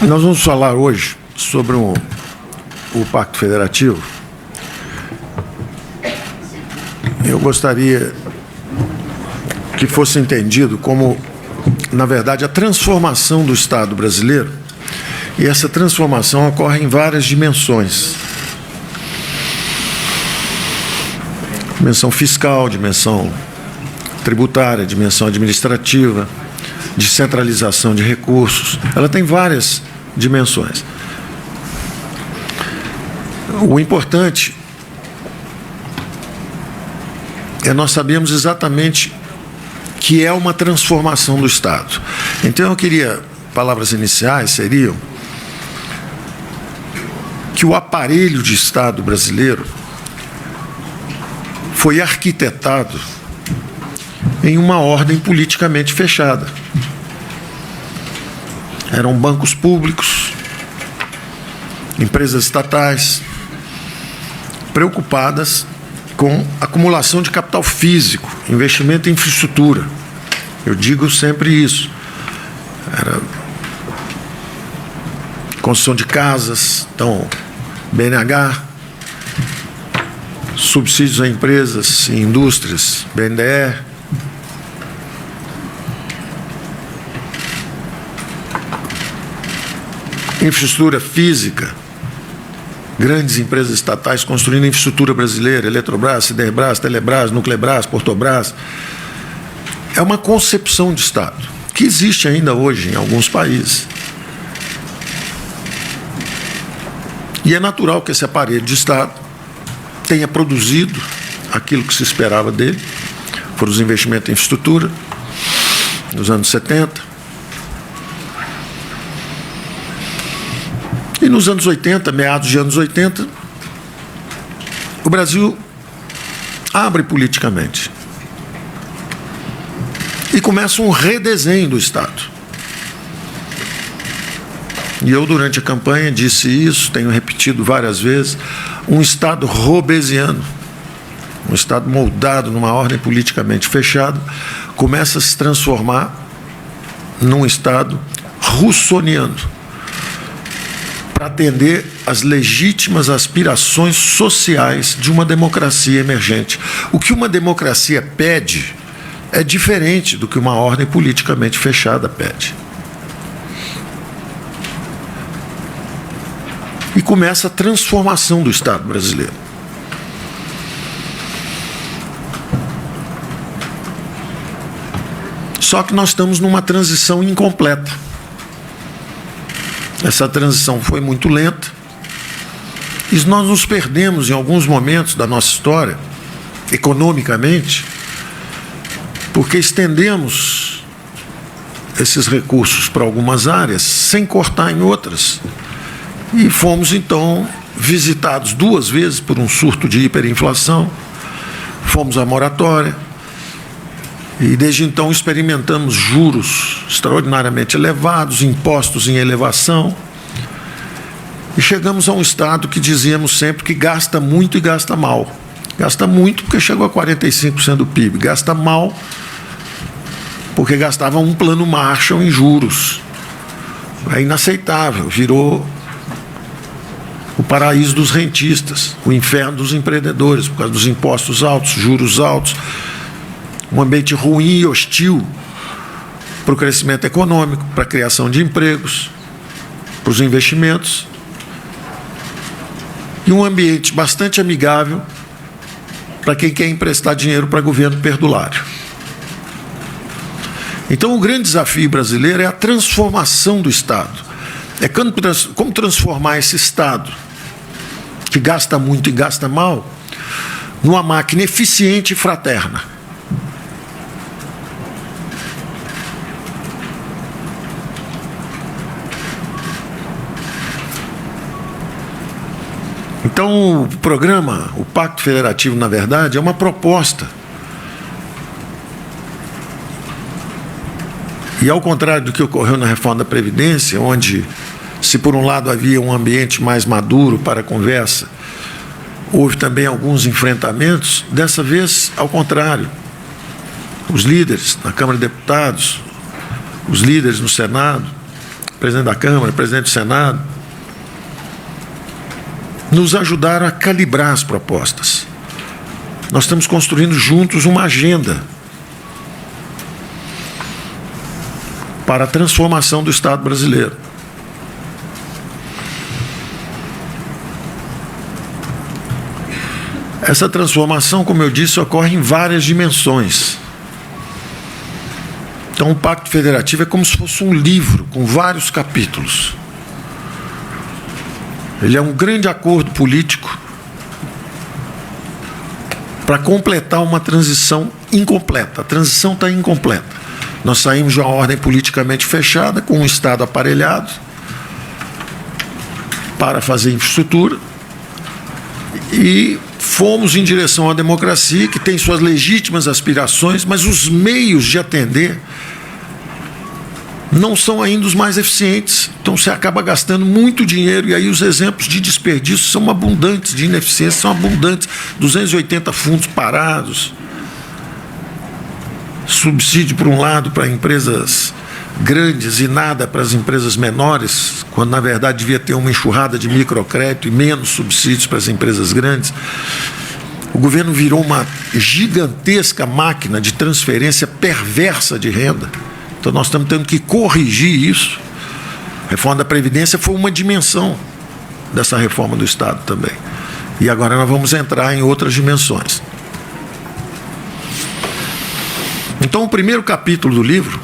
Nós vamos falar hoje sobre o Pacto Federativo. Eu gostaria que fosse entendido como, na verdade, a transformação do Estado brasileiro, e essa transformação ocorre em várias dimensões. Dimensão fiscal, dimensão tributária, dimensão administrativa, descentralização de recursos. Ela tem várias dimensões. O importante é nós sabermos exatamente que é uma transformação do Estado. Então, eu queria, palavras iniciais seriam que o aparelho de Estado brasileiro foi arquitetado em uma ordem politicamente fechada. Eram bancos públicos, empresas estatais, preocupadas com acumulação de capital físico, investimento em infraestrutura. Eu digo sempre isso. Era construção de casas, então, BNH, subsídios a empresas e indústrias, BNDES, infraestrutura física, grandes empresas estatais construindo infraestrutura brasileira, Eletrobras, Siderbras, Telebras, Nuclebras, Portobras. É uma concepção de Estado que existe ainda hoje em alguns países. E é natural que esse aparelho de Estado tenha produzido aquilo que se esperava dele, foram os investimentos em infraestrutura, nos anos 70. E nos anos 80, meados de anos 80, o Brasil abre politicamente e começa um redesenho do Estado. E eu, durante a campanha, disse isso, tenho repetido várias vezes, um Estado robesiano, um Estado moldado numa ordem politicamente fechada, começa a se transformar num Estado russoniano, para atender às legítimas aspirações sociais de uma democracia emergente. O que uma democracia pede é diferente do que uma ordem politicamente fechada pede. E começa a transformação do Estado brasileiro. Só que nós estamos numa transição incompleta. Essa transição foi muito lenta e nós nos perdemos em alguns momentos da nossa história, economicamente, porque estendemos esses recursos para algumas áreas sem cortar em outras. E fomos, então, visitados 2 vezes por um surto de hiperinflação, fomos à moratória, e desde então experimentamos juros extraordinariamente elevados, impostos em elevação, e chegamos a um Estado que dizíamos sempre que gasta muito e gasta mal. Gasta muito porque chegou a 45% do PIB, gasta mal porque gastava um plano Marshall em juros. É inaceitável, virou o paraíso dos rentistas, o inferno dos empreendedores, por causa dos impostos altos, juros altos, um ambiente ruim e hostil para o crescimento econômico, para a criação de empregos, para os investimentos, e um ambiente bastante amigável para quem quer emprestar dinheiro para governo perdulário. Então, o grande desafio brasileiro é a transformação do Estado. É como transformar esse Estado, que gasta muito e gasta mal, numa máquina eficiente e fraterna. Então, o programa, o Pacto Federativo, na verdade, é uma proposta. E, ao contrário do que ocorreu na reforma da Previdência, onde, se por um lado havia um ambiente mais maduro para a conversa, houve também alguns enfrentamentos, dessa vez, ao contrário. Os líderes na Câmara de Deputados, os líderes no Senado, presidente da Câmara, presidente do Senado, nos ajudaram a calibrar as propostas. Nós estamos construindo juntos uma agenda para a transformação do Estado brasileiro. Essa transformação, como eu disse, ocorre em várias dimensões. Então, o Pacto Federativo é como se fosse um livro com vários capítulos. Ele é um grande acordo político para completar uma transição incompleta. A transição está incompleta. Nós saímos de uma ordem politicamente fechada, com um Estado aparelhado, para fazer infraestrutura, e fomos em direção à democracia, que tem suas legítimas aspirações, mas os meios de atender não são ainda os mais eficientes. Então você acaba gastando muito dinheiro, e aí os exemplos de desperdício são abundantes, de ineficiência são abundantes. 280 fundos parados, subsídio por um lado para empresas grandes e nada para as empresas menores, quando na verdade devia ter uma enxurrada de microcrédito e menos subsídios para as empresas grandes. O governo virou uma gigantesca máquina de transferência perversa de renda. Então nós estamos tendo que corrigir isso. A reforma da Previdência foi uma dimensão dessa reforma do Estado também. E agora nós vamos entrar em outras dimensões. Então, o primeiro capítulo do livro,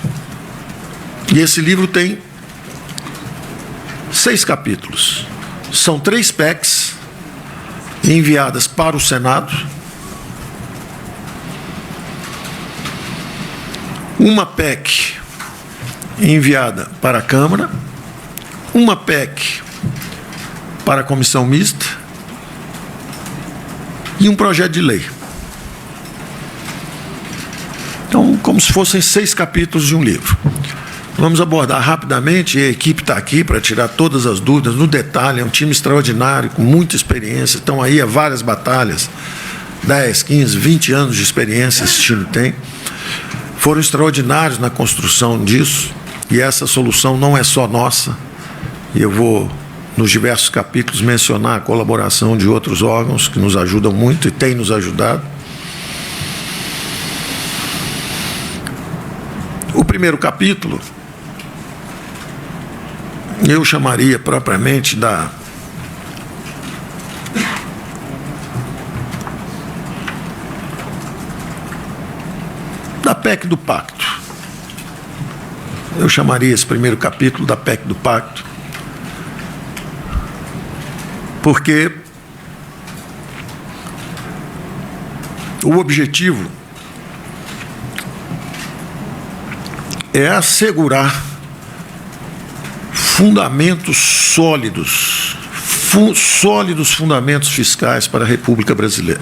e esse livro tem 6 capítulos. São 3 PECs enviadas para o Senado, uma PEC enviada para a Câmara, uma PEC para a Comissão Mista e um projeto de lei. Então, como se fossem 6 capítulos de um livro. Vamos abordar rapidamente, e a equipe está aqui para tirar todas as dúvidas, no detalhe. É um time extraordinário, com muita experiência, estão aí há várias batalhas, 10, 15, 20 anos de experiência esse time tem. Foram extraordinários na construção disso, e essa solução não é só nossa. E eu vou, nos diversos capítulos, mencionar a colaboração de outros órgãos que nos ajudam muito e têm nos ajudado. O primeiro capítulo eu chamaria propriamente da PEC do Pacto. Eu chamaria esse primeiro capítulo da PEC do Pacto, porque o objetivo é assegurar fundamentos sólidos, sólidos fundamentos fiscais para a República Brasileira.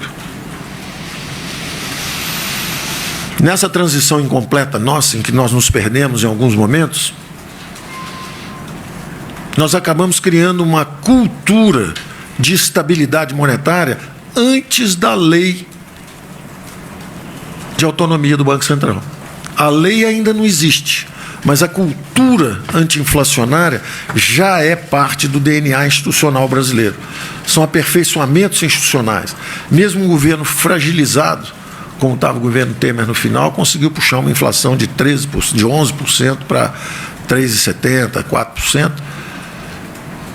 Nessa transição incompleta nossa, em que nós nos perdemos em alguns momentos, nós acabamos criando uma cultura de estabilidade monetária antes da lei de autonomia do Banco Central. A lei ainda não existe, mas a cultura anti-inflacionária já é parte do DNA institucional brasileiro. São aperfeiçoamentos institucionais. Mesmo um governo fragilizado, como estava o governo Temer no final, conseguiu puxar uma inflação de 11% para 3,70%, 4%,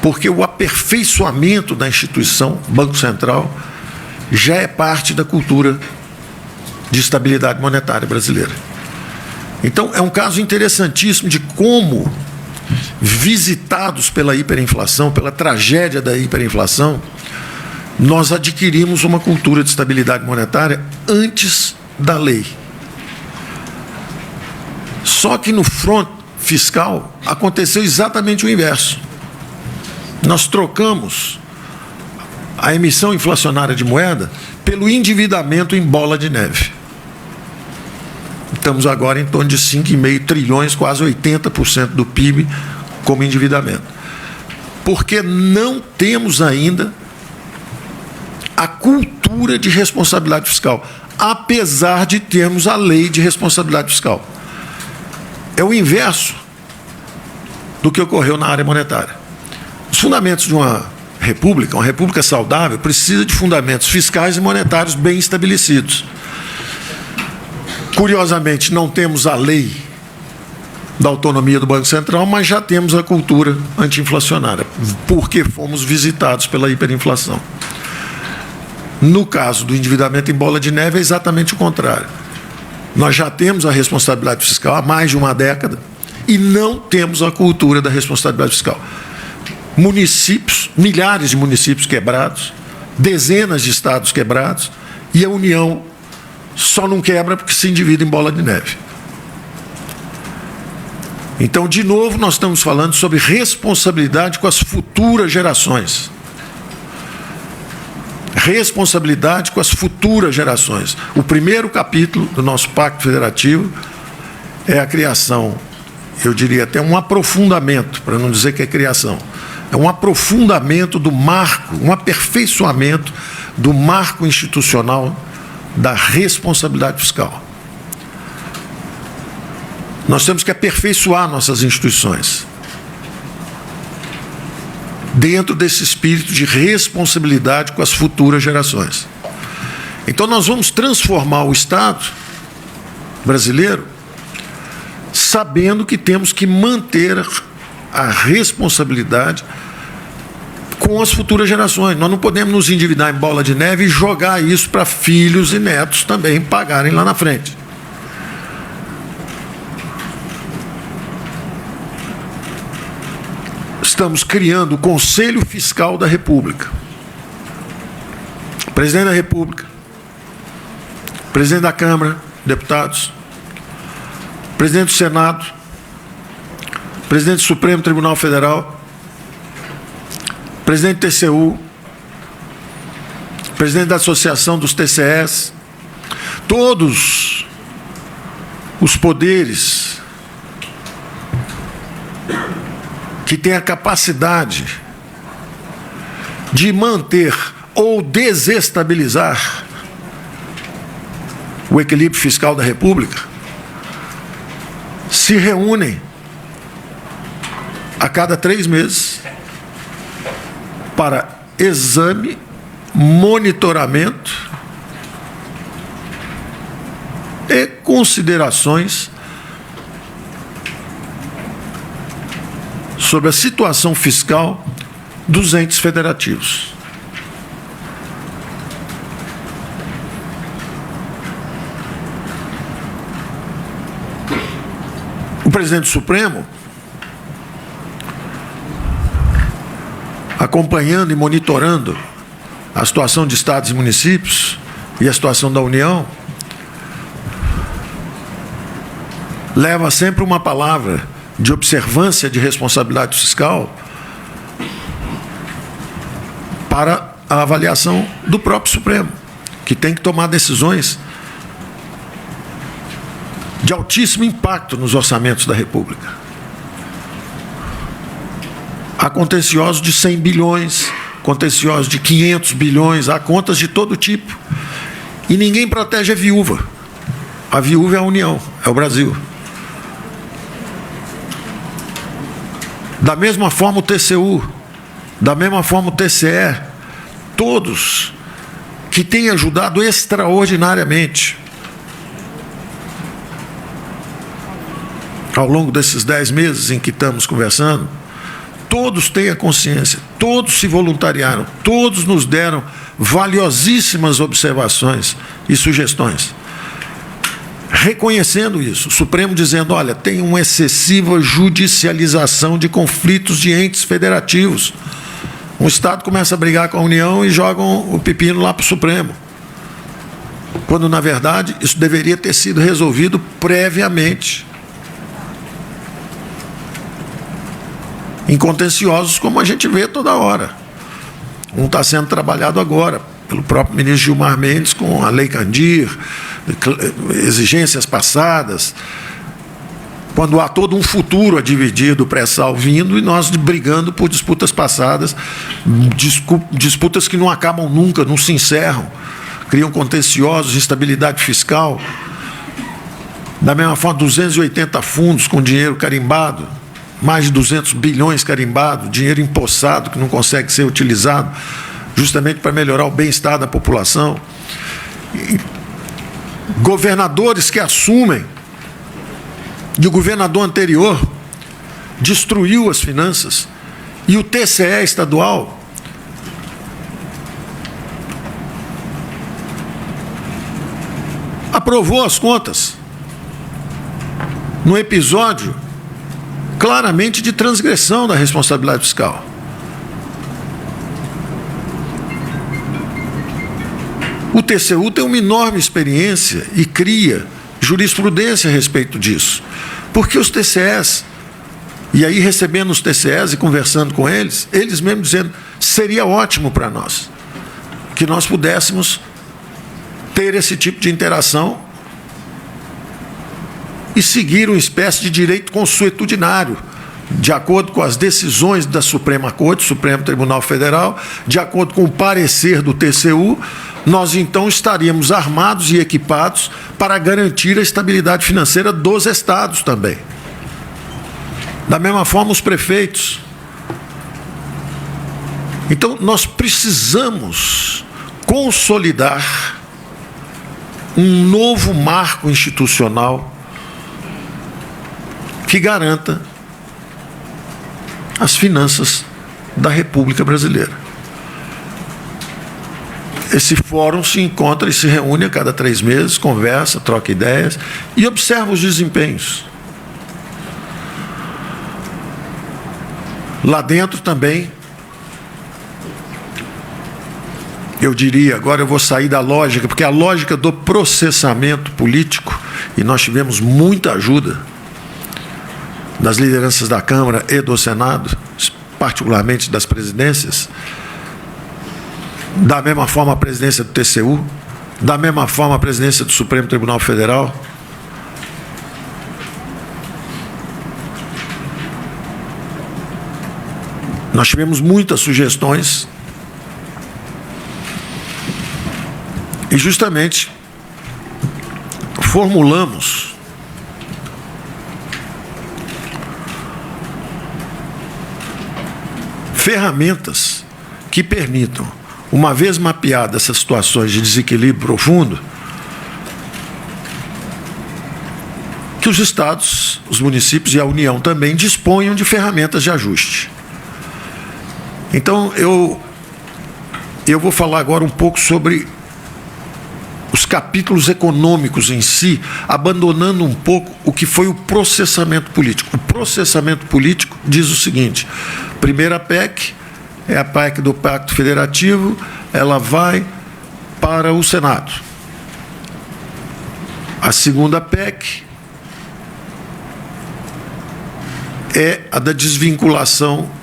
porque o aperfeiçoamento da instituição Banco Central já é parte da cultura de estabilidade monetária brasileira. Então, é um caso interessantíssimo de como, visitados pela hiperinflação, pela tragédia da hiperinflação, nós adquirimos uma cultura de estabilidade monetária antes da lei. Só que no front fiscal aconteceu exatamente o inverso. Nós trocamos a emissão inflacionária de moeda pelo endividamento em bola de neve. Estamos agora em torno de 5,5 trilhões, quase 80% do PIB como endividamento. Porque não temos ainda a cultura de responsabilidade fiscal, apesar de termos a lei de responsabilidade fiscal. É o inverso do que ocorreu na área monetária. Os fundamentos de uma república saudável, precisa de fundamentos fiscais e monetários bem estabelecidos. Curiosamente, não temos a lei da autonomia do Banco Central, mas já temos a cultura anti-inflacionária, porque fomos visitados pela hiperinflação. No caso do endividamento em bola de neve, é exatamente o contrário. Nós já temos a responsabilidade fiscal há mais de uma década e não temos a cultura da responsabilidade fiscal. Municípios, milhares de municípios quebrados, dezenas de estados quebrados, e a União só não quebra porque se endivida em bola de neve. Então, de novo, nós estamos falando sobre responsabilidade com as futuras gerações. Responsabilidade com as futuras gerações. O primeiro capítulo do nosso Pacto Federativo é a criação, eu diria até um aprofundamento, para não dizer que é criação, é um aprofundamento do marco, um aperfeiçoamento do marco institucional da responsabilidade fiscal. Nós temos que aperfeiçoar nossas instituições dentro desse espírito de responsabilidade com as futuras gerações. Então nós vamos transformar o Estado brasileiro sabendo que temos que manter a responsabilidade com as futuras gerações. Nós não podemos nos endividar em bola de neve e jogar isso para filhos e netos também pagarem lá na frente. Estamos criando o Conselho Fiscal da República. Presidente da República, presidente da Câmara, deputados, presidente do Senado, presidente do Supremo Tribunal Federal, presidente do TCU, presidente da Associação dos TCS, todos os poderes que têm a capacidade de manter ou desestabilizar o equilíbrio fiscal da República, se reúnem a cada 3 meses para exame, monitoramento e considerações sobre a situação fiscal dos entes federativos. O presidente do Supremo, acompanhando e monitorando a situação de estados e municípios e a situação da União, leva sempre uma palavra de observância de responsabilidade fiscal para a avaliação do próprio Supremo, que tem que tomar decisões de altíssimo impacto nos orçamentos da República. Há contenciosos de 100 bilhões, contenciosos de 500 bilhões, há contas de todo tipo. E ninguém protege a viúva. A viúva é a União, é o Brasil. Da mesma forma o TCU, da mesma forma o TCE, todos que têm ajudado extraordinariamente ao longo desses 10 meses em que estamos conversando, todos têm a consciência, todos se voluntariaram, todos nos deram valiosíssimas observações e sugestões. Reconhecendo isso, o Supremo dizendo, olha, tem uma excessiva judicialização de conflitos de entes federativos. Um Estado começa a brigar com a União e jogam o pepino lá para o Supremo. Quando, na verdade, isso deveria ter sido resolvido previamente. Em contenciosos, como a gente vê toda hora. Um está sendo trabalhado agora pelo próprio ministro Gilmar Mendes com a Lei Candir, exigências passadas, quando há todo um futuro a dividir do pré-sal vindo e nós brigando por disputas passadas, disputas que não acabam nunca, não se encerram, criam contenciosos, instabilidade fiscal. Da mesma forma, 280 fundos com dinheiro carimbado, mais de 200 bilhões carimbados, dinheiro empossado que não consegue ser utilizado justamente para melhorar o bem-estar da população. E governadores que assumem, e o governador anterior destruiu as finanças, e o TCE estadual aprovou as contas no episódio claramente de transgressão da responsabilidade fiscal. O TCU tem uma enorme experiência e cria jurisprudência a respeito disso, porque os TCEs, e aí recebendo os TCEs e conversando com eles mesmos dizendo, seria ótimo para nós que nós pudéssemos ter esse tipo de interação e seguir uma espécie de direito consuetudinário, de acordo com as decisões da Suprema Corte, Supremo Tribunal Federal, de acordo com o parecer do TCU, nós então estaríamos armados e equipados para garantir a estabilidade financeira dos estados também. Da mesma forma, os prefeitos. Então, nós precisamos consolidar um novo marco institucional que garanta as finanças da República Brasileira. Esse fórum se encontra e se reúne a cada 3 meses, conversa, troca ideias e observa os desempenhos. Lá dentro também, eu diria, agora eu vou sair da lógica, porque a lógica do processamento político, e nós tivemos muita ajuda das lideranças da Câmara e do Senado, particularmente das presidências, da mesma forma a presidência do TCU, da mesma forma a presidência do Supremo Tribunal Federal. Nós tivemos muitas sugestões e justamente formulamos ferramentas que permitam, uma vez mapeadas essas situações de desequilíbrio profundo, que os estados, os municípios e a União também disponham de ferramentas de ajuste. Então, eu vou falar agora um pouco sobre os capítulos econômicos em si, abandonando um pouco o que foi o processamento político. O processamento político diz o seguinte: primeira PEC é a PEC do Pacto Federativo, ela vai para o Senado. A segunda PEC é a da desvinculação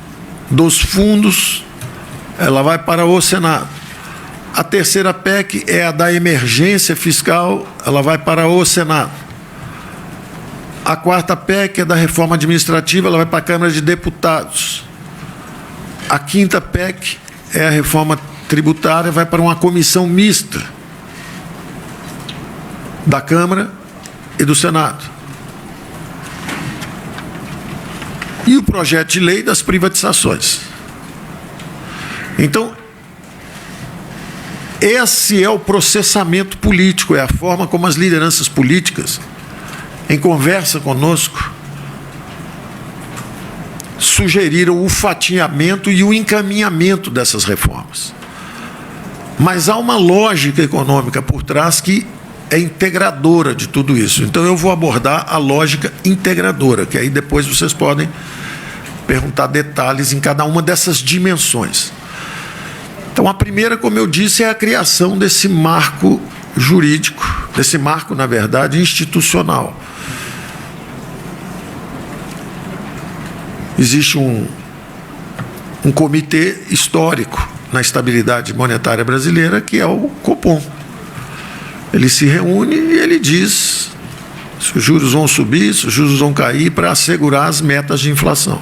dos fundos, ela vai para o Senado. A terceira PEC é a da emergência fiscal, ela vai para o Senado. A quarta PEC é da reforma administrativa, ela vai para a Câmara de Deputados. A quinta PEC é a reforma tributária, vai para uma comissão mista da Câmara e do Senado. E o projeto de lei das privatizações. Então, esse é o processamento político, é a forma como as lideranças políticas, em conversa conosco, sugeriram o fatiamento e o encaminhamento dessas reformas. Mas há uma lógica econômica por trás que é integradora de tudo isso. Então eu vou abordar a lógica integradora, que aí depois vocês podem perguntar detalhes em cada uma dessas dimensões. Então a primeira, como eu disse, é a criação desse marco jurídico, desse marco, na verdade, institucional. Existe um comitê histórico na estabilidade monetária brasileira, que é o Copom. Ele se reúne e ele diz se os juros vão subir, se os juros vão cair, para assegurar as metas de inflação.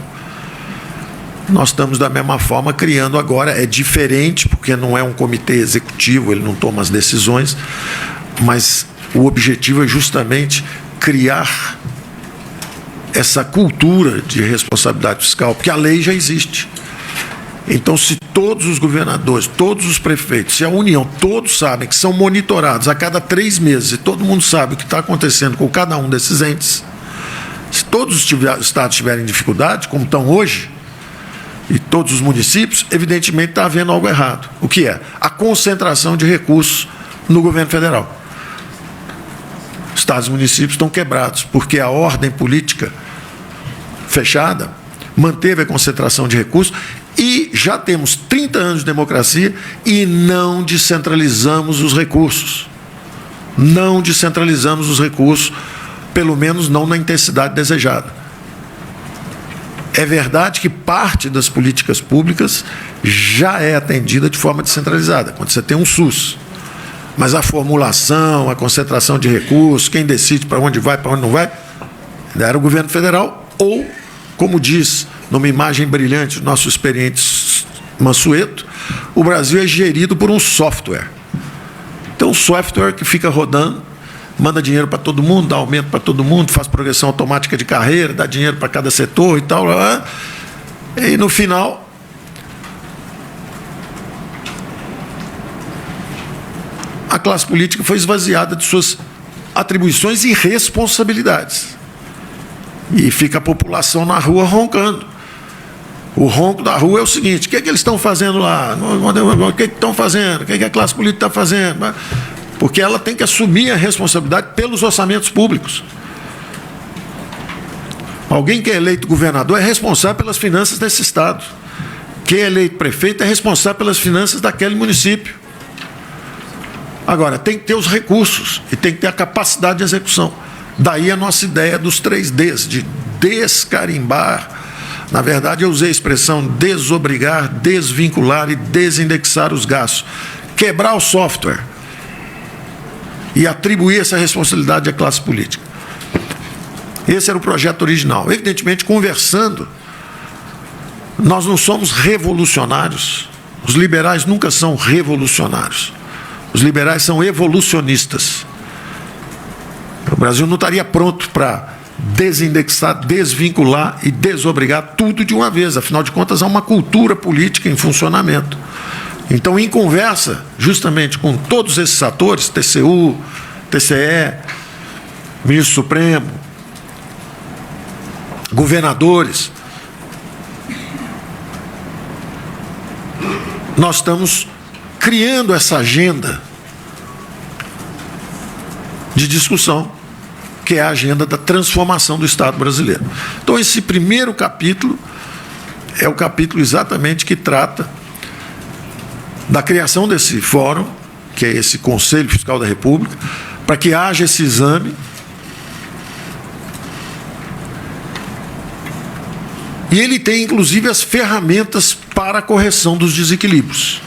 Nós estamos da mesma forma criando agora, é diferente, porque não é um comitê executivo, ele não toma as decisões, mas o objetivo é justamente criar essa cultura de responsabilidade fiscal, porque a lei já existe. Então, se todos os governadores, todos os prefeitos, se a União, todos sabem que são monitorados a cada 3 meses e todo mundo sabe o que está acontecendo com cada um desses entes, se todos os estados tiverem dificuldade, como estão hoje, e todos os municípios, evidentemente está havendo algo errado. O que é? A concentração de recursos no governo federal. Estados e municípios estão quebrados, porque a ordem política fechada manteve a concentração de recursos e já temos 30 anos de democracia e não descentralizamos os recursos. Não descentralizamos os recursos, pelo menos não na intensidade desejada. É verdade que parte das políticas públicas já é atendida de forma descentralizada, quando você tem um SUS. Mas a formulação, a concentração de recursos, quem decide para onde vai, para onde não vai, era o governo federal ou, como diz numa imagem brilhante do nosso experiente Mansueto, o Brasil é gerido por um software. Então, um software que fica rodando, manda dinheiro para todo mundo, dá aumento para todo mundo, faz progressão automática de carreira, dá dinheiro para cada setor e tal. E no final, a classe política foi esvaziada de suas atribuições e responsabilidades. E fica a população na rua roncando. O ronco da rua é o seguinte: o que é que eles estão fazendo lá? O que é que estão fazendo? O que é que a classe política está fazendo? Porque ela tem que assumir a responsabilidade pelos orçamentos públicos. Alguém que é eleito governador é responsável pelas finanças desse estado. Quem é eleito prefeito é responsável pelas finanças daquele município. Agora, tem que ter os recursos e tem que ter a capacidade de execução. Daí a nossa ideia dos 3 Ds, de descarimbar. Na verdade, eu usei a expressão desobrigar, desvincular e desindexar os gastos. Quebrar o software e atribuir essa responsabilidade à classe política. Esse era o projeto original. Evidentemente, conversando, nós não somos revolucionários. Os liberais nunca são revolucionários. Os liberais são evolucionistas. O Brasil não estaria pronto para desindexar, desvincular e desobrigar tudo de uma vez. Afinal de contas, há uma cultura política em funcionamento. Então, em conversa, justamente com todos esses atores, TCU, TCE, Ministro Supremo, governadores, nós estamos criando essa agenda de discussão, que é a agenda da transformação do Estado brasileiro. Então, esse primeiro capítulo é o capítulo exatamente que trata da criação desse fórum, que é esse Conselho Fiscal da República, para que haja esse exame e ele tem, inclusive, as ferramentas para a correção dos desequilíbrios.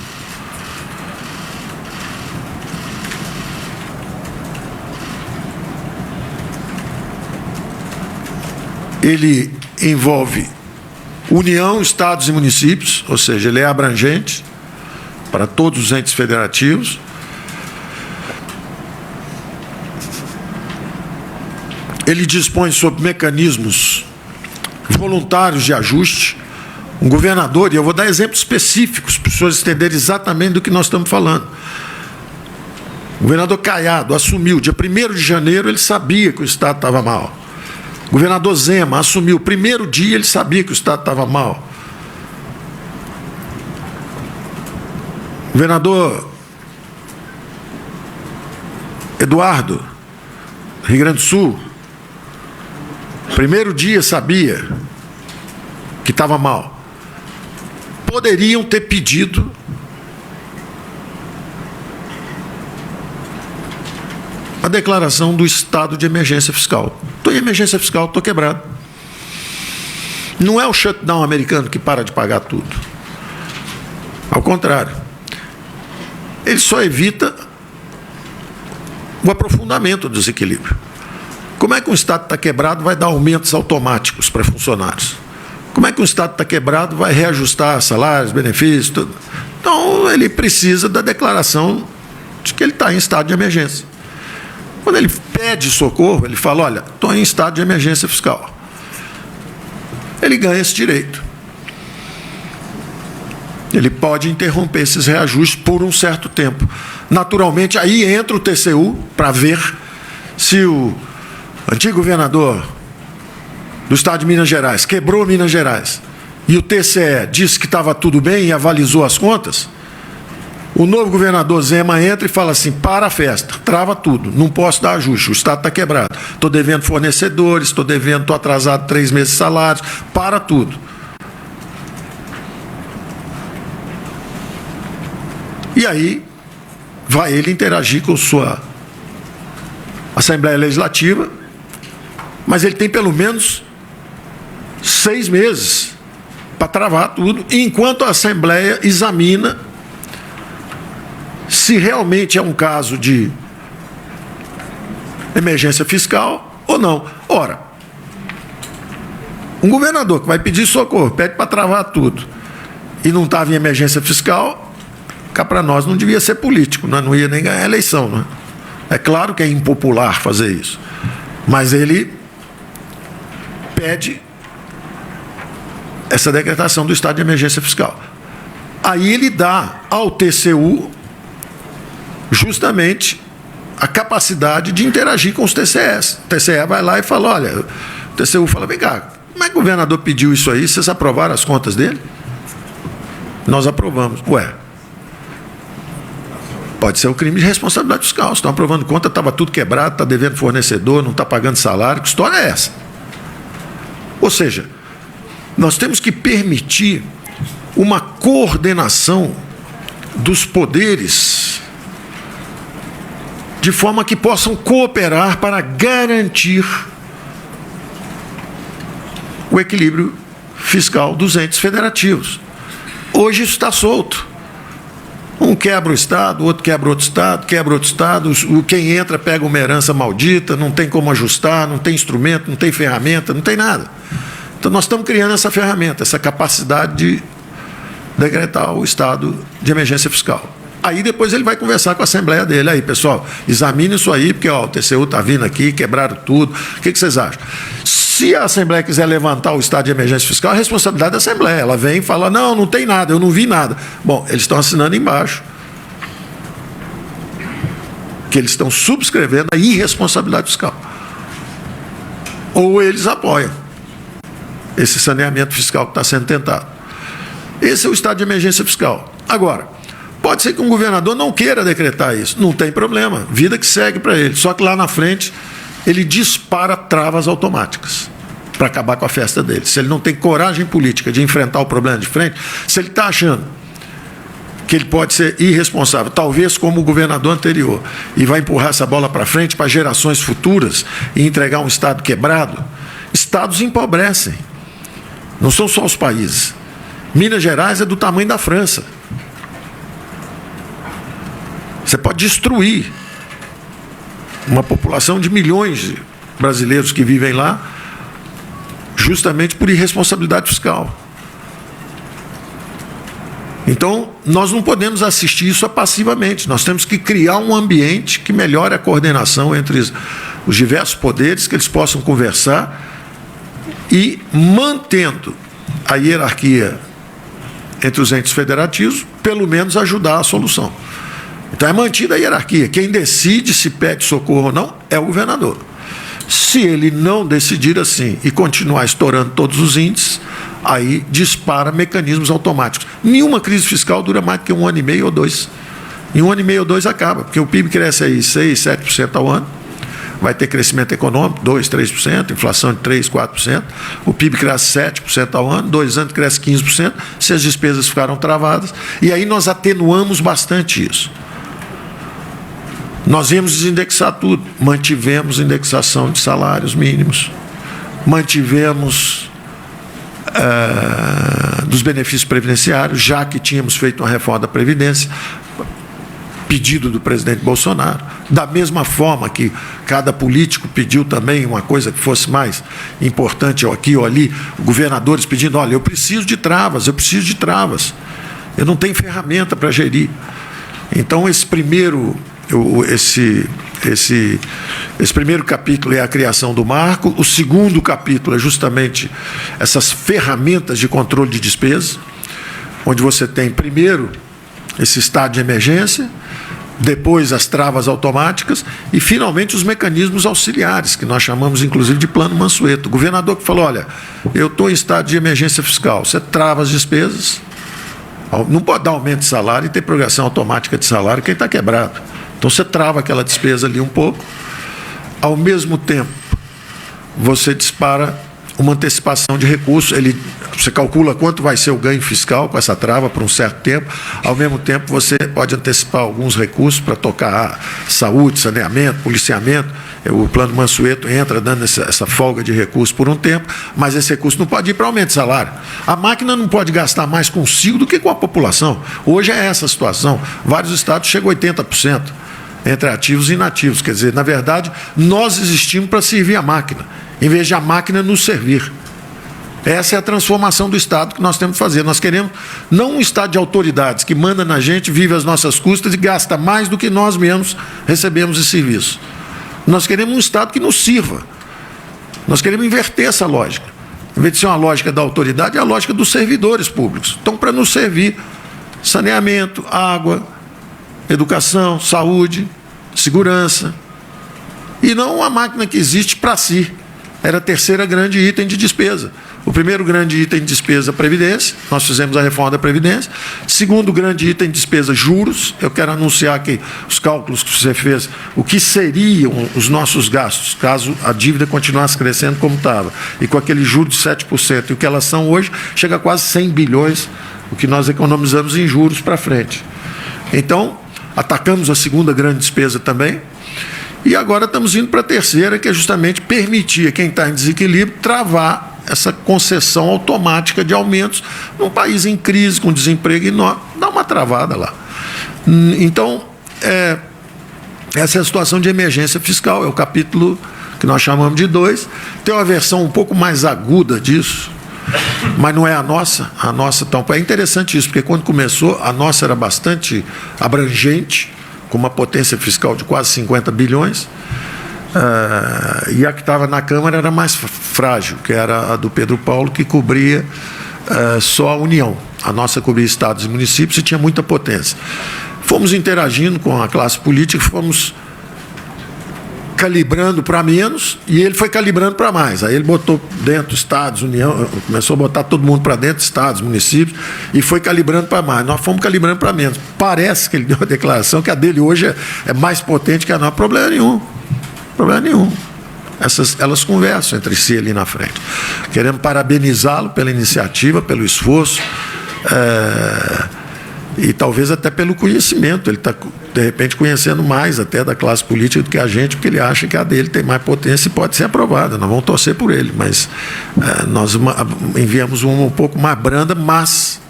Ele envolve União, estados e municípios, ou seja, ele é abrangente para todos os entes federativos. Ele dispõe sobre mecanismos voluntários de ajuste. Um governador, e eu vou dar exemplos específicos para as pessoas entenderem exatamente do que nós estamos falando. O governador Caiado assumiu, dia 1º de janeiro, ele sabia que o Estado estava mal. O governador Zema assumiu, o primeiro dia ele sabia que o Estado estava mal. O governador Eduardo, Rio Grande do Sul, primeiro dia sabia que estava mal. Poderiam ter pedido a declaração do estado de emergência fiscal. Estou em emergência fiscal, estou quebrado. Não é o shutdown americano que para de pagar tudo. Ao contrário. Ele só evita o aprofundamento do desequilíbrio. Como é que um Estado está quebrado vai dar aumentos automáticos para funcionários? Como é que um Estado está quebrado vai reajustar salários, benefícios, tudo? Então, ele precisa da declaração de que ele está em estado de emergência. Quando ele pede socorro, ele fala, olha, estou em estado de emergência fiscal. ele ganha esse direito. Ele pode interromper esses reajustes por um certo tempo. Naturalmente, aí entra o TCU para ver se o antigo governador do estado de Minas Gerais quebrou Minas Gerais e o TCE disse que estava tudo bem e avalizou as contas. O novo governador Zema entra e fala assim: para a festa, trava tudo, não posso dar ajuste, o estado está quebrado, estou devendo fornecedores, estou atrasado 3 meses de salários, para tudo. E aí vai ele interagir com sua Assembleia Legislativa, mas ele tem pelo menos 6 meses para travar tudo, enquanto a Assembleia examina se realmente é um caso de emergência fiscal ou não. Ora, um governador que vai pedir socorro, pede para travar tudo, e não estava em emergência fiscal, cá para nós não devia ser político, nós não ia nem ganhar a eleição. Não é? É claro que é impopular fazer isso, mas ele pede essa decretação do estado de emergência fiscal. Aí ele dá ao TCU justamente a capacidade de interagir com os TCEs. O TCE vai lá e fala: olha, o TCU fala: vem cá, como é que o governador pediu isso aí? Vocês aprovaram as contas dele? Nós aprovamos. Ué, pode ser o crime de responsabilidade fiscal. Estão aprovando conta, estava tudo quebrado, está devendo fornecedor, não está pagando salário. Que história é essa? Ou seja, nós temos que permitir uma coordenação dos poderes de forma que possam cooperar para garantir o equilíbrio fiscal dos entes federativos. Hoje isso está solto. Um quebra o Estado, o outro quebra outro Estado, quem entra pega uma herança maldita, não tem como ajustar, não tem instrumento, não tem ferramenta, não tem nada. Então nós estamos criando essa ferramenta, essa capacidade de decretar o estado de emergência fiscal. Aí depois ele vai conversar com a Assembleia dele. Aí, pessoal, examine isso aí, porque ó, o TCU está vindo aqui, quebraram tudo. O que vocês acham? Se a Assembleia quiser levantar o estado de emergência fiscal, a responsabilidade da Assembleia. Ela vem e fala: não, não tem nada, eu não vi nada. Bom, eles estão assinando embaixo que eles estão subscrevendo a irresponsabilidade fiscal. Ou eles apoiam esse saneamento fiscal que está sendo tentado. Esse é o estado de emergência fiscal. Agora, pode ser que um governador não queira decretar isso. Não tem problema, vida que segue para ele. Só que lá na frente ele dispara travas automáticas para acabar com a festa dele. Se ele não tem coragem política de enfrentar o problema de frente, se ele está achando que ele pode ser irresponsável, talvez como o governador anterior, e vai empurrar essa bola para frente para gerações futuras e entregar um Estado quebrado, estados empobrecem. Não são só os países. Minas Gerais é do tamanho da França. Você pode destruir uma população de milhões de brasileiros que vivem lá, justamente por irresponsabilidade fiscal. Então, nós não podemos assistir isso passivamente. Nós temos que criar um ambiente que melhore a coordenação entre os diversos poderes, que eles possam conversar e, mantendo a hierarquia entre os entes federativos, pelo menos ajudar a solução. Então é mantida a hierarquia. Quem decide se pede socorro ou não é o governador. Se ele não decidir assim e continuar estourando todos os índices, aí dispara mecanismos automáticos. Nenhuma crise fiscal dura mais do que 1 ano e meio ou 2. Em 1 ano e meio ou 2 acaba, porque o PIB cresce aí 6, 7% ao ano. Vai ter crescimento econômico, 2, 3%, inflação de 3, 4%. O PIB cresce 7% ao ano, 2 anos cresce 15%, se as despesas ficaram travadas. E aí nós atenuamos bastante isso. Nós íamos desindexar tudo, mantivemos indexação de salários mínimos, mantivemos dos benefícios previdenciários, já que tínhamos feito uma reforma da Previdência, pedido do presidente Bolsonaro, da mesma forma que cada político pediu também uma coisa que fosse mais importante ou aqui ou ali, governadores pedindo: olha, eu preciso de travas, eu não tenho ferramenta para gerir. Então esse Esse primeiro capítulo é a criação do marco, o segundo capítulo é justamente essas ferramentas de controle de despesa, onde você tem primeiro esse estado de emergência, depois as travas automáticas e, finalmente, os mecanismos auxiliares, que nós chamamos, inclusive, de plano Mansueto. O governador que falou, olha, eu estou em estado de emergência fiscal, você trava as despesas, não pode dar aumento de salário e ter progressão automática de salário, quem está quebrado. Então, você trava aquela despesa ali um pouco, ao mesmo tempo, você dispara uma antecipação de recursos, você calcula quanto vai ser o ganho fiscal com essa trava por um certo tempo, ao mesmo tempo você pode antecipar alguns recursos para tocar saúde, saneamento, policiamento, o plano Mansueto entra dando essa folga de recursos por um tempo, mas esse recurso não pode ir para aumento de salário. A máquina não pode gastar mais consigo do que com a população. Hoje é essa a situação. Vários estados chegam a 80%. Entre ativos e inativos. Quer dizer, na verdade, nós existimos para servir a máquina, em vez de a máquina nos servir. Essa é a transformação do Estado que nós temos que fazer. Nós queremos não um Estado de autoridades que manda na gente, vive às nossas custas e gasta mais do que nós mesmos recebemos de serviço. Nós queremos um Estado que nos sirva. Nós queremos inverter essa lógica. Em vez de ser uma lógica da autoridade, é a lógica dos servidores públicos. Então, para nos servir saneamento, água, educação, saúde, segurança, e não uma máquina que existe para si. Era a terceira grande item de despesa. O primeiro grande item de despesa, Previdência, nós fizemos a reforma da Previdência. Segundo grande item de despesa, juros. Eu quero anunciar que os cálculos que você fez, o que seriam os nossos gastos, caso a dívida continuasse crescendo como estava, e com aquele juro de 7%, e o que elas são hoje, chega a quase 100 bilhões, o que nós economizamos em juros para frente. Então, atacamos a segunda grande despesa também, e agora estamos indo para a terceira, que é justamente permitir a quem está em desequilíbrio travar essa concessão automática de aumentos num país em crise, com desemprego enorme, dá uma travada lá. Então, essa é a situação de emergência fiscal, é o capítulo que nós chamamos de 2, tem uma versão um pouco mais aguda disso, mas não é a nossa tampouco. É interessante isso, porque quando começou, a nossa era bastante abrangente, com uma potência fiscal de quase 50 bilhões, e a que estava na Câmara era mais frágil, que era a do Pedro Paulo, que cobria só a União. A nossa cobria estados e municípios e tinha muita potência. Fomos interagindo com a classe política, fomos calibrando para menos, e ele foi calibrando para mais. Aí ele botou dentro estados, União, começou a botar todo mundo para dentro, estados, municípios, e foi calibrando para mais. Nós fomos calibrando para menos. Parece que ele deu uma declaração que a dele hoje é mais potente que a nossa. Problema nenhum. Elas conversam entre si ali na frente. Queremos parabenizá-lo pela iniciativa, pelo esforço, e talvez até pelo conhecimento. Ele está, de repente, conhecendo mais até da classe política do que a gente, porque ele acha que a dele tem mais potência e pode ser aprovada. Nós vamos torcer por ele, mas nós enviamos uma um pouco mais branda, mas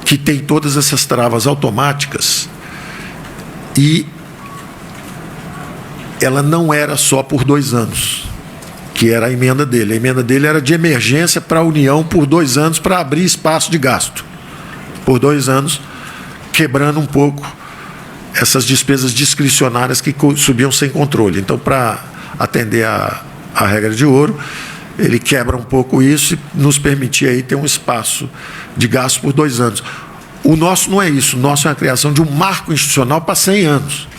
que tem todas essas travas automáticas, e ela não era só por 2 anos, que era a emenda dele. A emenda dele era de emergência para a União por 2 anos, para abrir espaço de gasto. Por 2 anos, quebrando um pouco essas despesas discricionárias que subiam sem controle. Então, para atender a regra de ouro, ele quebra um pouco isso e nos permitir aí ter um espaço de gasto por 2 anos. O nosso não é isso. O nosso é a criação de um marco institucional para 100 anos.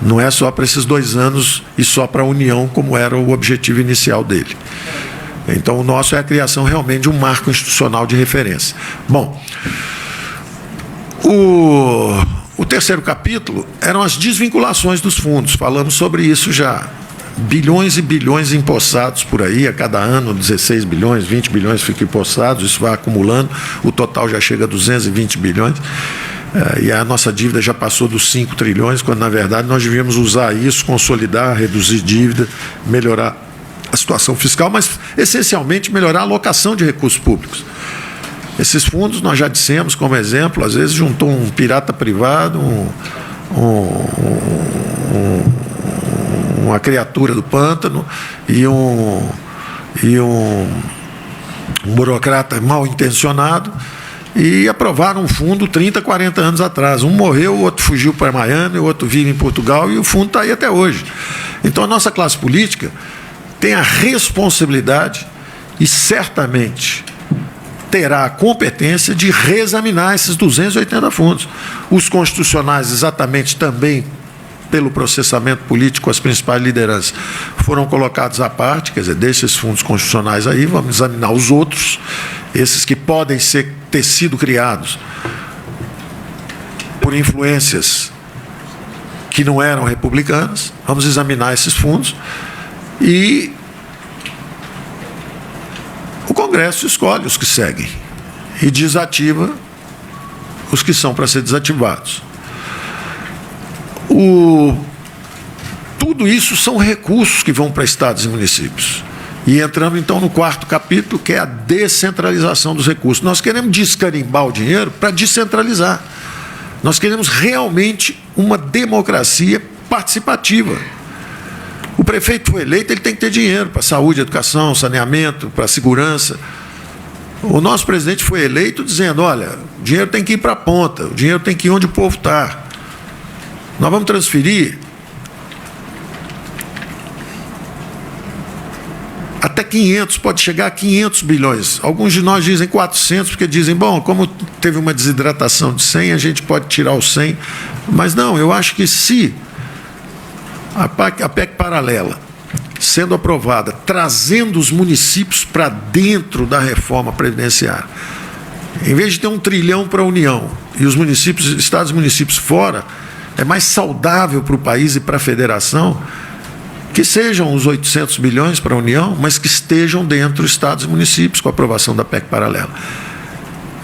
Não é só para esses 2 anos e só para a União, como era o objetivo inicial dele. Então, o nosso é a criação realmente de um marco institucional de referência. Bom, o terceiro capítulo eram as desvinculações dos fundos. Falamos sobre isso já. Bilhões e bilhões empossados por aí, a cada ano 16 bilhões, 20 bilhões ficam empossados, isso vai acumulando, o total já chega a 220 bilhões, e a nossa dívida já passou dos 5 trilhões, quando na verdade nós devíamos usar isso, consolidar, reduzir dívida, melhorar a situação fiscal, mas essencialmente melhorar a alocação de recursos públicos. Esses fundos, nós já dissemos como exemplo, às vezes juntou um pirata privado, uma criatura do pântano e um burocrata mal intencionado, e aprovaram um fundo 30, 40 anos atrás. Um morreu, o outro fugiu para Miami, o outro vive em Portugal e o fundo está aí até hoje. Então a nossa classe política tem a responsabilidade e certamente terá a competência de reexaminar esses 280 fundos. Os constitucionais, exatamente também pelo processamento político, as principais lideranças foram colocados à parte, quer dizer, deixa esses fundos constitucionais aí, vamos examinar os outros, esses que podem ter sido criados por influências que não eram republicanas, vamos examinar esses fundos e o Congresso escolhe os que seguem e desativa os que são para ser desativados. Tudo isso são recursos que vão para estados e municípios. E entramos, então, no quarto capítulo, que é a descentralização dos recursos. Nós queremos descarimbar o dinheiro para descentralizar. Nós queremos realmente uma democracia participativa. O prefeito foi eleito, ele tem que ter dinheiro para saúde, educação, saneamento, para segurança. O nosso presidente foi eleito dizendo, olha, o dinheiro tem que ir para a ponta, o dinheiro tem que ir onde o povo está. Nós vamos transferir até 500, pode chegar a 500 bilhões. Alguns de nós dizem 400, porque dizem, bom, como teve uma desidratação de 100, a gente pode tirar os 100. Mas não, eu acho que se a PEC paralela, sendo aprovada, trazendo os municípios para dentro da reforma previdenciária, em vez de ter 1 trilhão para a União e os municípios, estados e municípios fora, é mais saudável para o país e para a federação que sejam os 800 bilhões para a União, mas que estejam dentro dos estados e municípios com a aprovação da PEC paralela.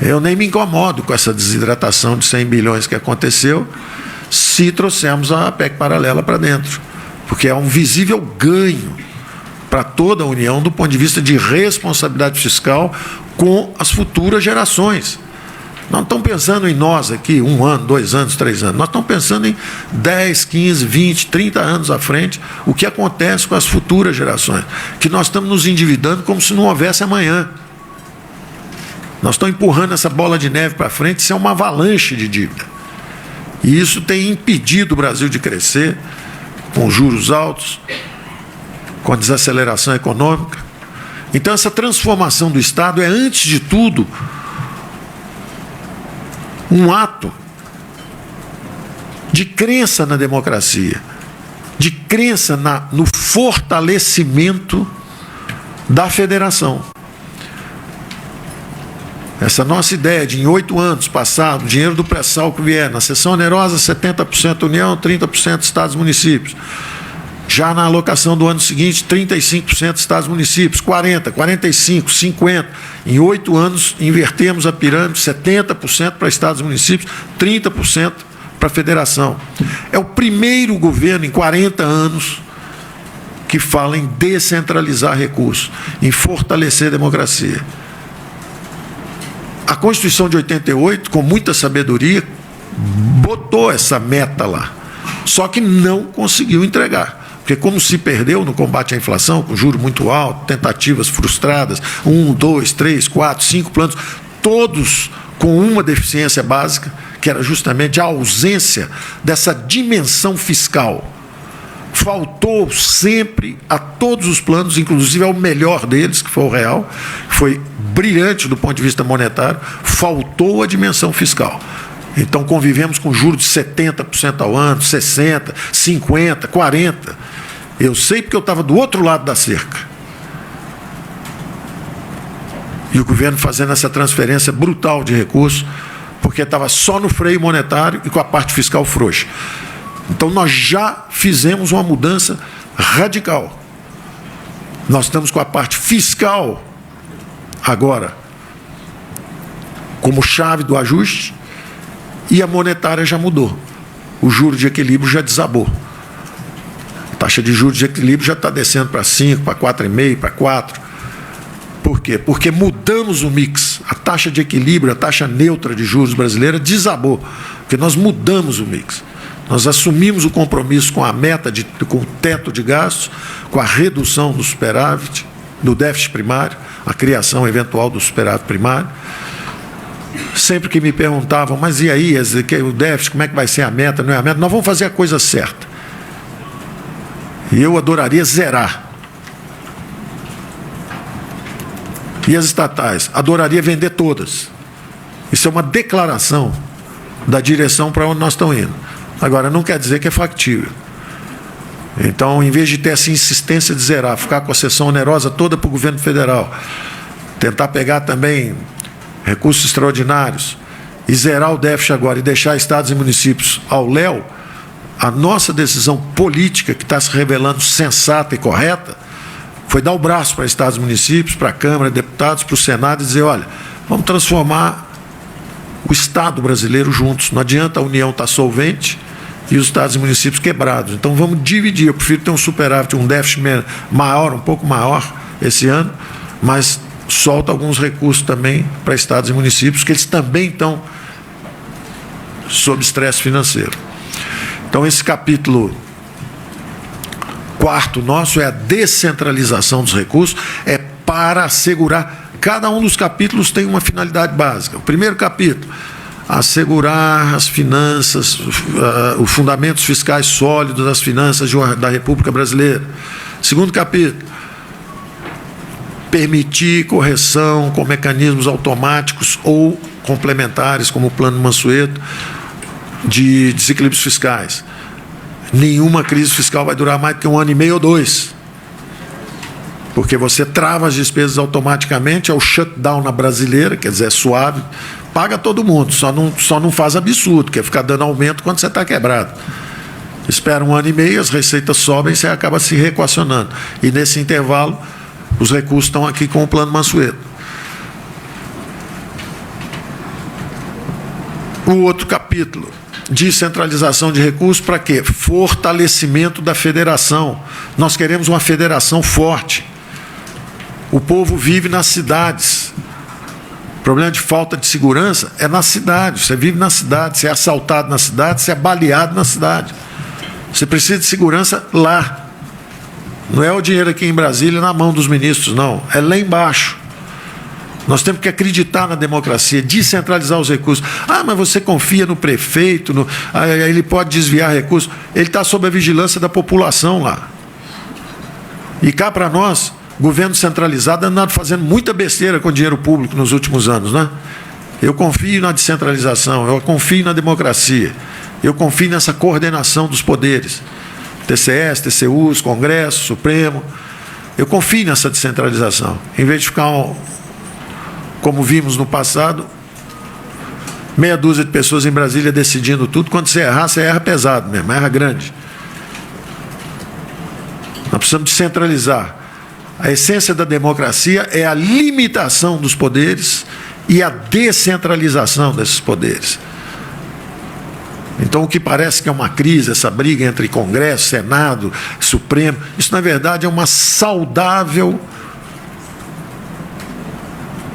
Eu nem me incomodo com essa desidratação de 100 bilhões que aconteceu se trouxermos a PEC paralela para dentro, porque é um visível ganho para toda a União do ponto de vista de responsabilidade fiscal com as futuras gerações. Nós não estamos pensando em nós aqui, 1 ano, 2 anos, 3 anos. Nós estamos pensando em 10, 15, 20, 30 anos à frente, o que acontece com as futuras gerações. Que nós estamos nos endividando como se não houvesse amanhã. Nós estamos empurrando essa bola de neve para frente, isso é uma avalanche de dívida. E isso tem impedido o Brasil de crescer, com juros altos, com a desaceleração econômica. Então, essa transformação do Estado é, antes de tudo, um ato de crença na democracia, de crença no fortalecimento da federação. Essa nossa ideia de, em 8 anos passados, o dinheiro do pré-sal que vier, na seção onerosa, 70% União, 30% Estados e municípios. Já na alocação do ano seguinte, 35% Estados e municípios, 40%, 45%, 50%. Em 8 anos, invertemos a pirâmide, 70% para Estados e municípios, 30% para a federação. É o primeiro governo em 40 anos que fala em descentralizar recursos, em fortalecer a democracia. A Constituição de 88, com muita sabedoria, botou essa meta lá, só que não conseguiu entregar. Porque como se perdeu no combate à inflação, com juro muito alto, tentativas frustradas, 1, 2, 3, 4, 5 planos, todos com uma deficiência básica, que era justamente a ausência dessa dimensão fiscal. Faltou sempre a todos os planos, inclusive ao melhor deles, que foi o real, foi brilhante do ponto de vista monetário, faltou a dimensão fiscal. Então convivemos com juros de 70% ao ano, 60%, 50%, 40%. Eu sei porque eu estava do outro lado da cerca. E o governo fazendo essa transferência brutal de recursos, porque estava só no freio monetário e com a parte fiscal frouxa. Então nós já fizemos uma mudança radical. Nós estamos com a parte fiscal agora como chave do ajuste, e a monetária já mudou. O juro de equilíbrio já desabou. A taxa de juros de equilíbrio já está descendo para 5, para 4,5, para 4. Por quê? Porque mudamos o mix. A taxa de equilíbrio, a taxa neutra de juros brasileira desabou. Porque nós mudamos o mix. Nós assumimos o compromisso com a meta, com o teto de gastos, com a redução do superávit, do déficit primário, a criação eventual do superávit primário. sempre que me perguntavam, mas e aí, o déficit, como é que vai ser a meta, não é a meta? Nós vamos fazer a coisa certa. E eu adoraria zerar. E as estatais? Adoraria vender todas. Isso é uma declaração da direção para onde nós estamos indo. Agora, não quer dizer que é factível. Então, em vez de ter essa insistência de zerar, ficar com a cessão onerosa toda para o governo federal, tentar pegar também recursos extraordinários e zerar o déficit agora e deixar estados e municípios ao léu, a nossa decisão política, que está se revelando sensata e correta, foi dar o braço para estados e municípios, para a Câmara, deputados, para o Senado e dizer, olha, vamos transformar o Estado brasileiro juntos. Não adianta a União estar solvente e os estados e municípios quebrados. Então vamos dividir. Eu prefiro ter um superávit, um déficit maior, um pouco maior esse ano, mas solta alguns recursos também para estados e municípios, que eles também estão sob estresse financeiro. Então esse capítulo 4º nosso é a descentralização dos recursos, é para assegurar. Cada um dos capítulos tem uma finalidade básica. O primeiro capítulo, assegurar as finanças, os fundamentos fiscais sólidos das finanças da República Brasileira. Segundo capítulo, permitir correção com mecanismos automáticos ou complementares, como o Plano Mansueto, de desequilíbrios fiscais. Nenhuma crise fiscal vai durar mais do que 1 ano e meio ou 2. Porque você trava as despesas automaticamente, é o shutdown na brasileira, quer dizer, é suave, paga todo mundo, só não faz absurdo, quer ficar dando aumento quando você está quebrado. Espera 1 ano e meio, as receitas sobem e você acaba se reequacionando. E nesse intervalo, os recursos estão aqui com o Plano Mansueto. O outro capítulo, descentralização de recursos, para quê? Fortalecimento da federação. Nós queremos uma federação forte. O povo vive nas cidades. O problema de falta de segurança é na cidade. Você vive na cidade, você é assaltado na cidade, você é baleado na cidade. Você precisa de segurança lá. Não é o dinheiro aqui em Brasília na mão dos ministros, não. É lá embaixo. Nós temos que acreditar na democracia, descentralizar os recursos. Ah, mas você confia no prefeito, ele pode desviar recursos. Ele está sob a vigilância da população lá. E cá para nós, governo centralizado andando fazendo muita besteira com dinheiro público nos últimos anos, né? Eu confio na descentralização, eu confio na democracia, eu confio nessa coordenação dos poderes. TCS, TCUs, Congresso, Supremo. Eu confio nessa descentralização. Em vez de ficar, como vimos no passado, meia dúzia de pessoas em Brasília decidindo tudo. Quando você erra pesado mesmo, erra grande. Nós precisamos descentralizar. A essência da democracia é a limitação dos poderes e a descentralização desses poderes. Então, o que parece que é uma crise, essa briga entre Congresso, Senado, Supremo, isso, na verdade, é uma saudável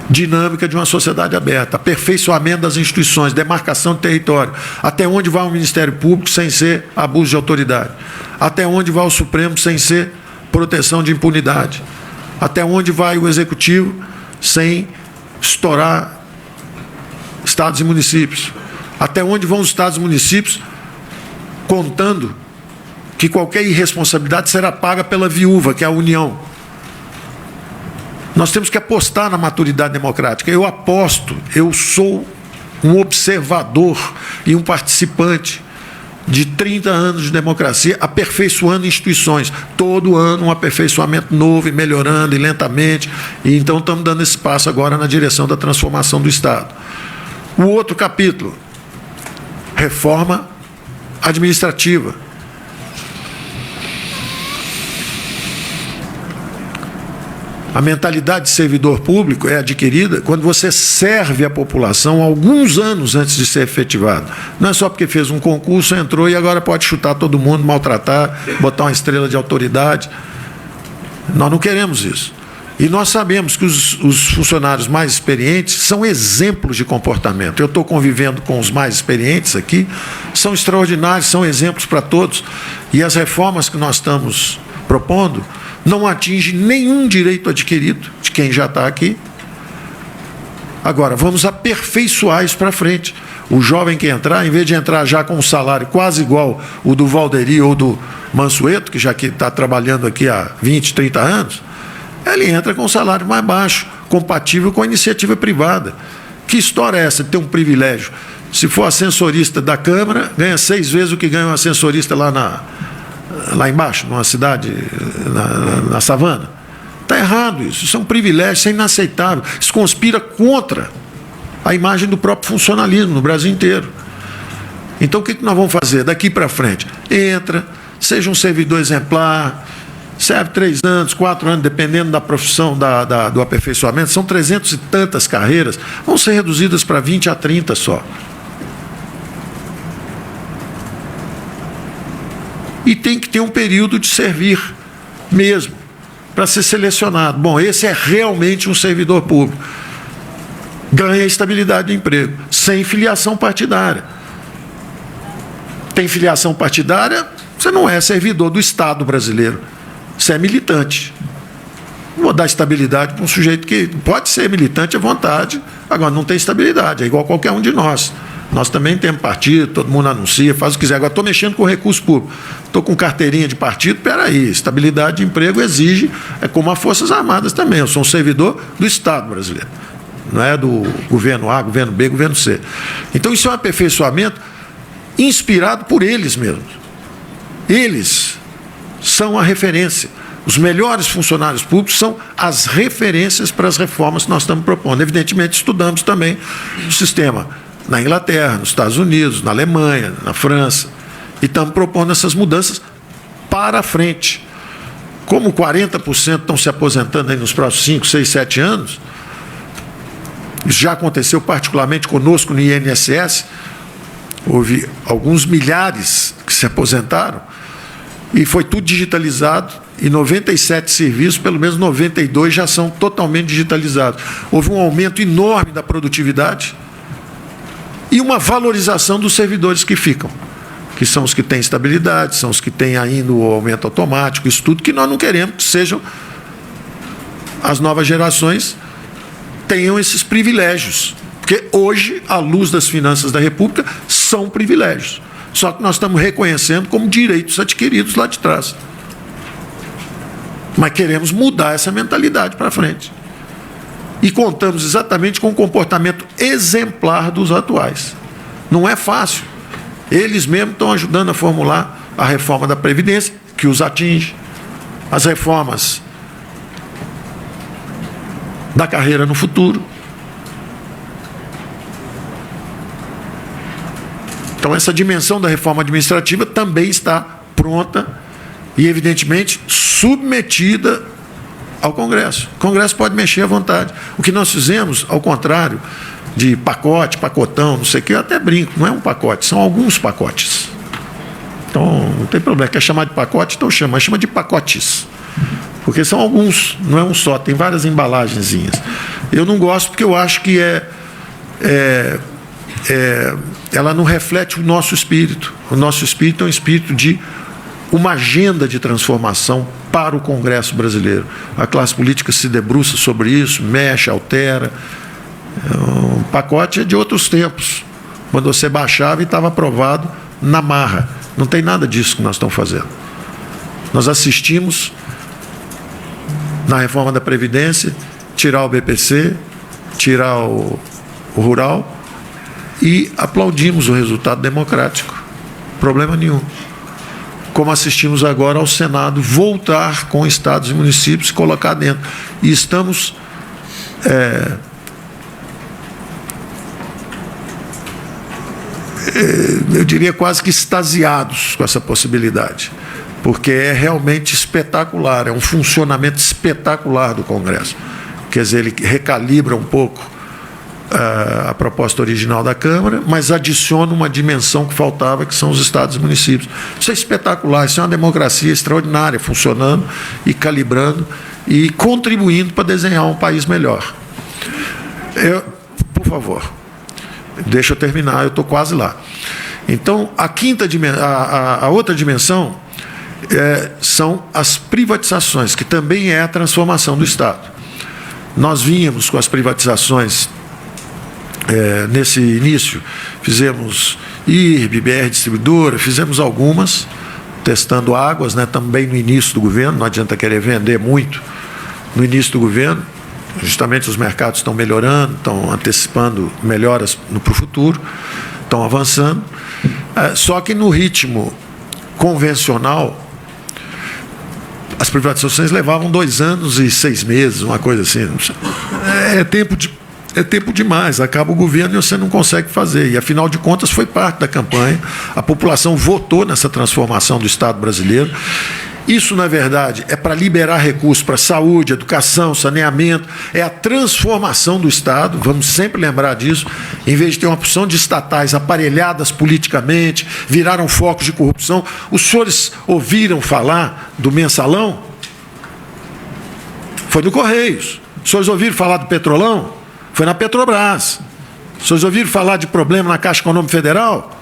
dinâmica de uma sociedade aberta, aperfeiçoamento das instituições, demarcação de território, até onde vai o Ministério Público sem ser abuso de autoridade, até onde vai o Supremo sem ser proteção de impunidade, até onde vai o Executivo sem estourar estados e municípios, até onde vão os estados e municípios contando que qualquer irresponsabilidade será paga pela viúva, que é a União. Nós temos que apostar na maturidade democrática. Eu aposto, eu sou um observador e um participante de 30 anos de democracia, aperfeiçoando instituições. Todo ano um aperfeiçoamento novo e melhorando e lentamente. E então estamos dando esse passo agora na direção da transformação do Estado. O outro capítulo, reforma administrativa. A mentalidade de servidor público é adquirida quando você serve a população alguns anos antes de ser efetivado. Não é só porque fez um concurso, entrou e agora pode chutar todo mundo, maltratar, botar uma estrela de autoridade. Nós não queremos isso. E nós sabemos que os funcionários mais experientes são exemplos de comportamento. Eu estou convivendo com os mais experientes aqui, são extraordinários, são exemplos para todos. E as reformas que nós estamos propondo não atinge nenhum direito adquirido de quem já está aqui. Agora, vamos aperfeiçoar isso para frente. O jovem que entrar, em vez de entrar já com um salário quase igual o do Valderi ou do Mansueto, que já está trabalhando aqui há 20, 30 anos, ele entra com um salário mais baixo, compatível com a iniciativa privada. Que história é essa de ter um privilégio? Se for ascensorista da Câmara, ganha 6 vezes o que ganha um ascensorista lá embaixo, numa cidade, na savana. Está errado isso. Isso é um privilégio, isso é inaceitável. Isso conspira contra a imagem do próprio funcionalismo no Brasil inteiro. Então, o que nós vamos fazer daqui para frente? Entra, seja um servidor exemplar, serve 3 anos, 4 anos, dependendo da profissão, do aperfeiçoamento. São 300 e tantas carreiras, vão ser reduzidas para 20 a 30 só. E tem que ter um período de servir mesmo, para ser selecionado. Bom, esse é realmente um servidor público. Ganha estabilidade de emprego, sem filiação partidária. Tem filiação partidária, você não é servidor do Estado brasileiro. Você é militante. Não vou dar estabilidade para um sujeito que pode ser militante à vontade, agora não tem estabilidade, é igual qualquer um de nós. Nós também temos partido, todo mundo anuncia, faz o que quiser. Agora estou mexendo com recurso público, estou com carteirinha de partido, peraí, estabilidade de emprego exige, é como as Forças Armadas também, eu sou um servidor do Estado brasileiro, não é do governo A, governo B, governo C. Então isso é um aperfeiçoamento inspirado por eles mesmos. Eles são a referência. Os melhores funcionários públicos são as referências para as reformas que nós estamos propondo. Evidentemente, estudamos também o sistema na Inglaterra, nos Estados Unidos, na Alemanha, na França, e estamos propondo essas mudanças para frente. Como 40% estão se aposentando aí nos próximos 5, 6, 7 anos, isso já aconteceu particularmente conosco no INSS, houve alguns milhares que se aposentaram, e foi tudo digitalizado, e 97 serviços, pelo menos 92 já são totalmente digitalizados. Houve um aumento enorme da produtividade e uma valorização dos servidores que ficam, que são os que têm estabilidade, são os que têm ainda o aumento automático, isso tudo que nós não queremos que sejam as novas gerações tenham esses privilégios, porque hoje, à luz das finanças da República, são privilégios. Só que nós estamos reconhecendo como direitos adquiridos lá de trás. Mas queremos mudar essa mentalidade para frente. E contamos exatamente com o comportamento exemplar dos atuais. Não é fácil. Eles mesmos estão ajudando a formular a reforma da Previdência, que os atinge, as reformas da carreira no futuro. Então, essa dimensão da reforma administrativa também está pronta e, evidentemente, submetida ao Congresso. O Congresso pode mexer à vontade. O que nós fizemos, ao contrário de pacote, pacotão, não sei o que, eu até brinco, não é um pacote, são alguns pacotes. Então, não tem problema. Quer chamar de pacote, então chama, mas chama de pacotes. Porque são alguns, não é um só, tem várias embalagenzinhas. Eu não gosto porque eu acho que ela não reflete o nosso espírito. O nosso espírito é um espírito de uma agenda de transformação para o Congresso brasileiro. A classe política se debruça sobre isso, mexe, altera. O pacote é de outros tempos, quando você baixava e estava aprovado na marra. Não tem nada disso que nós estamos fazendo. Nós assistimos na reforma da Previdência, tirar o BPC, tirar o rural, e aplaudimos o resultado democrático. Problema nenhum. Como assistimos agora ao Senado voltar com estados e municípios e colocar dentro. E estamos eu diria quase que extasiados com essa possibilidade, porque é realmente espetacular, é um funcionamento espetacular do Congresso. Quer dizer, ele recalibra um pouco a proposta original da Câmara, mas adiciona uma dimensão que faltava, que são os estados e municípios. Isso é espetacular, isso é uma democracia extraordinária, funcionando e calibrando e contribuindo para desenhar um país melhor. Por favor, deixa eu terminar, eu estou quase lá. Então, a outra dimensão são as privatizações, que também é a transformação do Estado. Nós vínhamos com as privatizações nesse início, fizemos IRB, BR Distribuidora, fizemos algumas, testando águas, né, também no início do governo, não adianta querer vender muito no início do governo, justamente os mercados estão melhorando, estão antecipando melhoras para o futuro, estão avançando, só que no ritmo convencional, as privatizações levavam 2 anos e 6 meses, uma coisa assim. É tempo demais, acaba o governo e você não consegue fazer. E, afinal de contas, foi parte da campanha. A população votou nessa transformação do Estado brasileiro. Isso, na verdade, é para liberar recursos para saúde, educação, saneamento. É a transformação do Estado, vamos sempre lembrar disso. Em vez de ter uma porção de estatais aparelhadas politicamente, viraram focos de corrupção. Os senhores ouviram falar do mensalão? Foi no Correios. Os senhores ouviram falar do Petrolão? Foi na Petrobras. Os senhores ouviram falar de problema na Caixa Econômica Federal?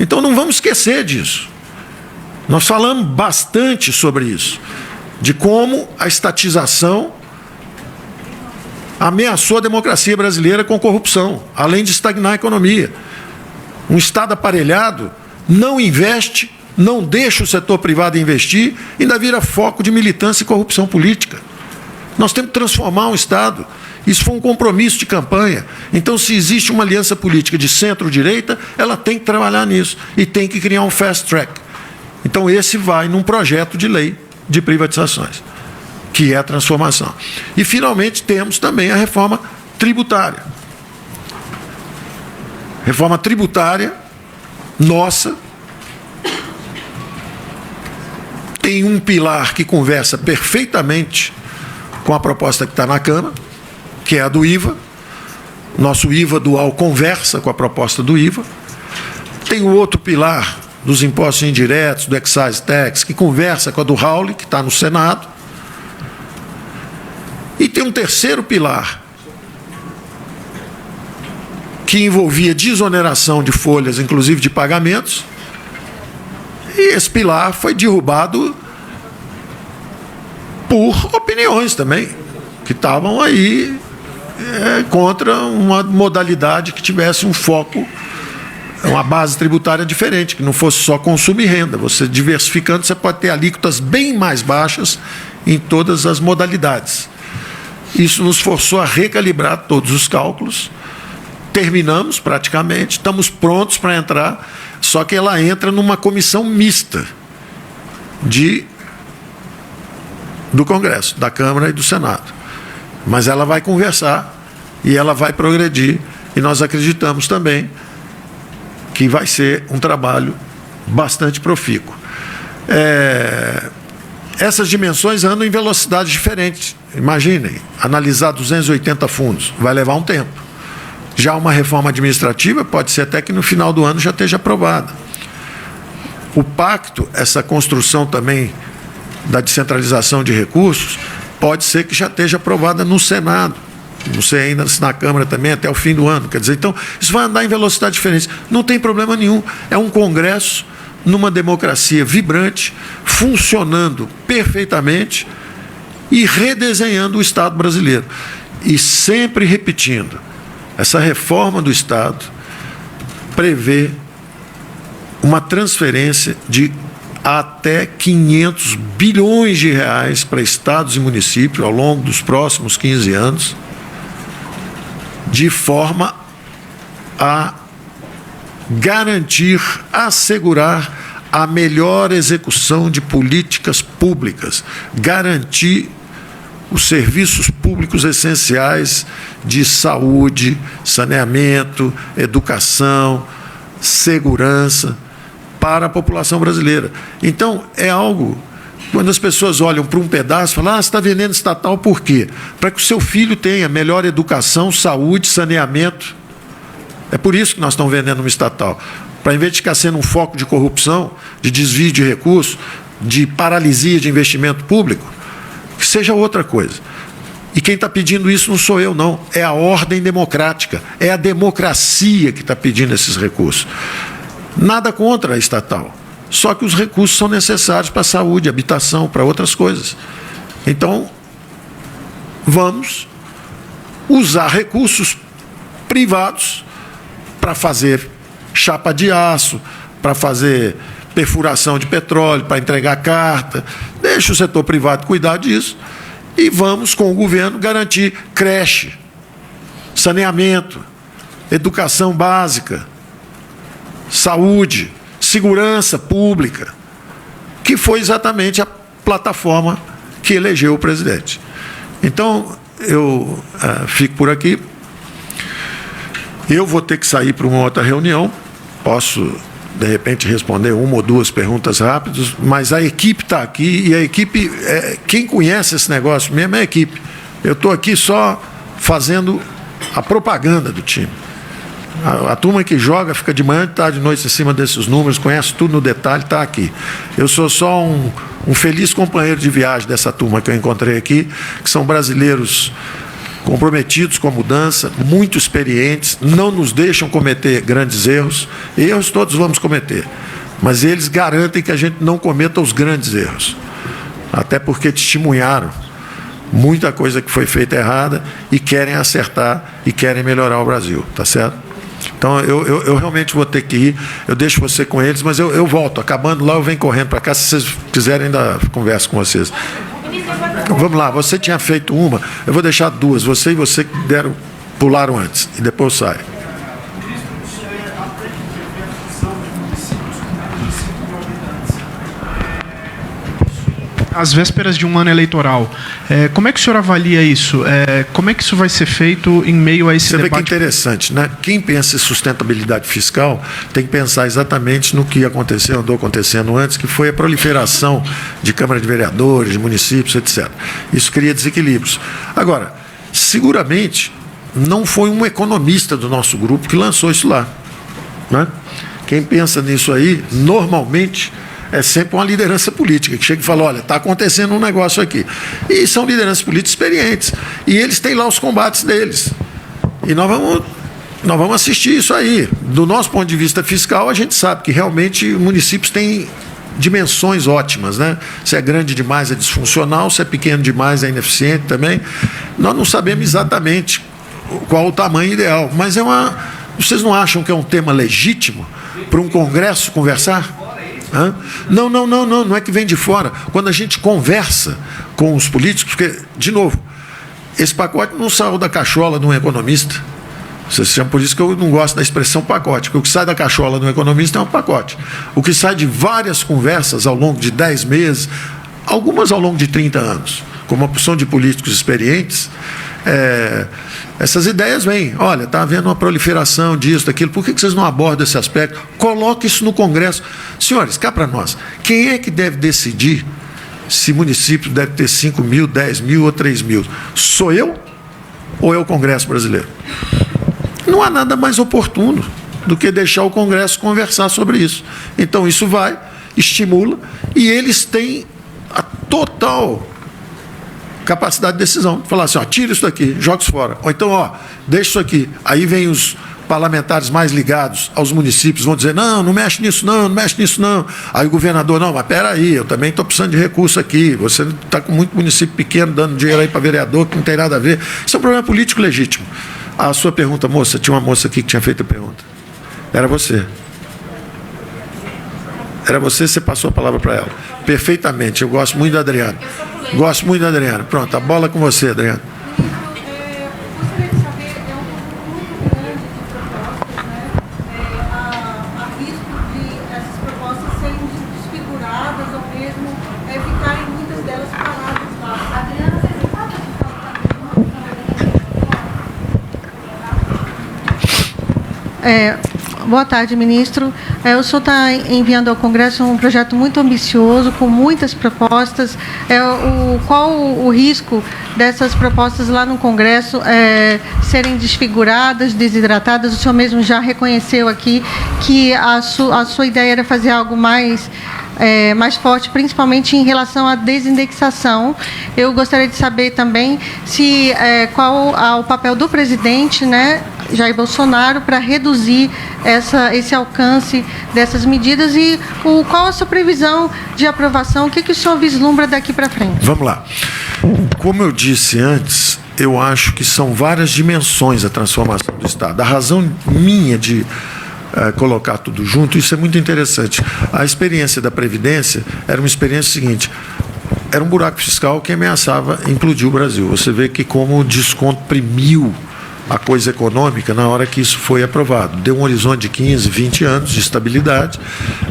Então não vamos esquecer disso. Nós falamos bastante sobre isso, de como a estatização ameaçou a democracia brasileira com corrupção, além de estagnar a economia. Um Estado aparelhado não investe, não deixa o setor privado investir, ainda vira foco de militância e corrupção política. Nós temos que transformar o Estado. Isso foi um compromisso de campanha. Então, se existe uma aliança política de centro-direita, ela tem que trabalhar nisso e tem que criar um fast track. Então, esse vai num projeto de lei de privatizações, que é a transformação. E, finalmente, temos também a reforma tributária. Reforma tributária nossa tem um pilar que conversa perfeitamente com a proposta que está na Câmara, que é a do IVA. Nosso IVA dual conversa com a proposta do IVA. Tem o outro pilar dos impostos indiretos, do excise tax, que conversa com a do Raul, que está no Senado. E tem um terceiro pilar, que envolvia desoneração de folhas, inclusive de pagamentos, e esse pilar foi derrubado por opiniões também, que estavam aí contra uma modalidade que tivesse um foco, uma base tributária diferente, que não fosse só consumo e renda. Você diversificando, você pode ter alíquotas bem mais baixas em todas as modalidades. Isso nos forçou a recalibrar todos os cálculos. Terminamos praticamente, estamos prontos para entrar, só que ela entra numa comissão mista do Congresso, da Câmara e do Senado. Mas ela vai conversar e ela vai progredir, e nós acreditamos também que vai ser um trabalho bastante profícuo. Essas dimensões andam em velocidades diferentes. Imaginem, analisar 280 fundos vai levar um tempo. Já uma reforma administrativa pode ser até que no final do ano já esteja aprovada. O pacto, essa construção também da descentralização de recursos, pode ser que já esteja aprovada no Senado. Não sei ainda se na Câmara também, até o fim do ano. Quer dizer, então, isso vai andar em velocidade diferente. Não tem problema nenhum. É um Congresso numa democracia vibrante, funcionando perfeitamente e redesenhando o Estado brasileiro. E sempre repetindo, essa reforma do Estado prevê uma transferência de até 500 bilhões de reais para estados e municípios ao longo dos próximos 15 anos, de forma a garantir, assegurar a melhor execução de políticas públicas, garantir os serviços públicos essenciais de saúde, saneamento, educação, segurança para a população brasileira. Então, é algo, quando as pessoas olham para um pedaço, falam, você está vendendo estatal por quê? Para que o seu filho tenha melhor educação, saúde, saneamento. É por isso que nós estamos vendendo uma estatal. Para, em vez de ficar sendo um foco de corrupção, de desvio de recursos, de paralisia de investimento público, que seja outra coisa. E quem está pedindo isso não sou eu, não. É a ordem democrática. É a democracia que está pedindo esses recursos. Nada contra a estatal. Só que os recursos são necessários para a saúde, habitação, para outras coisas. Então, vamos usar recursos privados para fazer chapa de aço, para fazer perfuração de petróleo, para entregar carta. Deixa o setor privado cuidar disso e vamos, com o governo, garantir creche, saneamento, educação básica, saúde, segurança pública, que foi exatamente a plataforma que elegeu o presidente. Então, eu fico por aqui. Eu vou ter que sair para uma outra reunião. Posso, de repente, responder uma ou duas perguntas rápidas, mas a equipe está aqui e a equipe, quem conhece esse negócio mesmo é a equipe. Eu estou aqui só fazendo a propaganda do time. A turma que joga fica de manhã, de tarde, de noite em cima desses números, conhece tudo no detalhe, está aqui. Eu sou só um feliz companheiro de viagem dessa turma que eu encontrei aqui, que são brasileiros comprometidos com a mudança, muito experientes, não nos deixam cometer grandes erros. Erros todos vamos cometer, mas eles garantem que a gente não cometa os grandes erros, até porque testemunharam muita coisa que foi feita errada e querem acertar e querem melhorar o Brasil, tá certo? Então, eu realmente vou ter que ir, eu deixo você com eles, mas eu volto, acabando lá eu venho correndo para cá, se vocês quiserem ainda converso com vocês. Vamos lá, você tinha feito uma, eu vou deixar duas, você e você que pularam antes, e depois eu saio. Às vésperas de um ano eleitoral, como é que o senhor avalia isso? Como é que isso vai ser feito em meio a esse debate? Você vê que interessante, né? Quem pensa em sustentabilidade fiscal tem que pensar exatamente no que aconteceu, andou acontecendo antes, que foi a proliferação de Câmara de Vereadores, de municípios, etc. Isso cria desequilíbrios. Agora, seguramente, não foi um economista do nosso grupo que lançou isso lá, né? Quem pensa nisso aí, normalmente, é sempre uma liderança política, que chega e fala, olha, está acontecendo um negócio aqui. E são lideranças políticas experientes. E eles têm lá os combates deles. E nós vamos assistir isso aí. Do nosso ponto de vista fiscal, a gente sabe que realmente municípios têm dimensões ótimas, né? Se é grande demais é disfuncional, se é pequeno demais é ineficiente também. Nós não sabemos exatamente qual o tamanho ideal, mas vocês não acham que é um tema legítimo para um Congresso conversar? Não é que vem de fora. Quando a gente conversa com os políticos, porque, de novo, esse pacote não saiu da cachola de um economista. Vocês chamam por isso que eu não gosto da expressão pacote, porque o que sai da cachola de um economista é um pacote. O que sai de várias conversas ao longo de 10 meses, algumas ao longo de 30 anos, com uma porção de políticos experientes, essas ideias vêm. Olha, está havendo uma proliferação disso, daquilo, por que vocês não abordam esse aspecto? Coloque isso no Congresso. Senhores, cá para nós, quem é que deve decidir se município deve ter 5 mil, 10 mil ou 3 mil? Sou eu ou é o Congresso brasileiro? Não há nada mais oportuno do que deixar o Congresso conversar sobre isso. Então, isso vai, estimula, e eles têm a total capacidade de decisão. Falar assim, tira isso daqui, joga isso fora. Ou então, deixa isso aqui. Aí vem os parlamentares mais ligados aos municípios, vão dizer, não mexe nisso não mexe nisso não. Aí o governador, não, mas peraí, eu também estou precisando de recurso aqui, você está com muito município pequeno dando dinheiro aí para vereador que não tem nada a ver. Isso é um problema político legítimo. A sua pergunta, moça, tinha uma moça aqui que tinha feito a pergunta. Era você. Você passou a palavra para ela. Perfeitamente, eu gosto muito da Adriana. Gosto muito da Adriana. Pronto, a bola é com você, Adriana. Boa tarde, ministro. O senhor está enviando ao Congresso um projeto muito ambicioso, com muitas propostas. Qual o risco dessas propostas lá no Congresso serem desfiguradas, desidratadas? O senhor mesmo já reconheceu aqui que a sua ideia era fazer algo mais forte, principalmente em relação à desindexação. Eu gostaria de saber também qual o papel do presidente, né, Jair Bolsonaro, para reduzir esse alcance dessas medidas e qual a sua previsão de aprovação, o que o senhor vislumbra daqui para frente? Vamos lá. Como eu disse antes, eu acho que são várias dimensões a transformação do Estado. A razão minha de colocar tudo junto, isso é muito interessante. A experiência da Previdência era uma experiência seguinte: era um buraco fiscal que ameaçava implodir o Brasil. Você vê que como o desconto premiu a coisa econômica na hora que isso foi aprovado. Deu um horizonte de 15, 20 anos de estabilidade,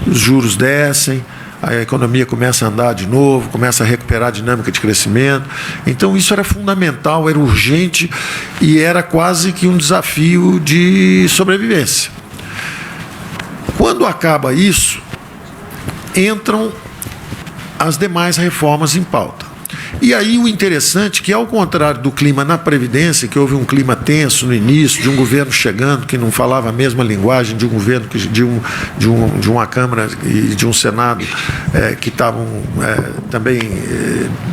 os juros descem, a economia começa a andar de novo, começa a recuperar a dinâmica de crescimento. Então isso era fundamental, era urgente e era quase que um desafio de sobrevivência. Quando acaba isso, entram as demais reformas em pauta. E aí o interessante é que, ao contrário do clima na Previdência, que houve um clima tenso no início, de um governo chegando que não falava a mesma linguagem de um governo, de uma Câmara e de um Senado que estavam também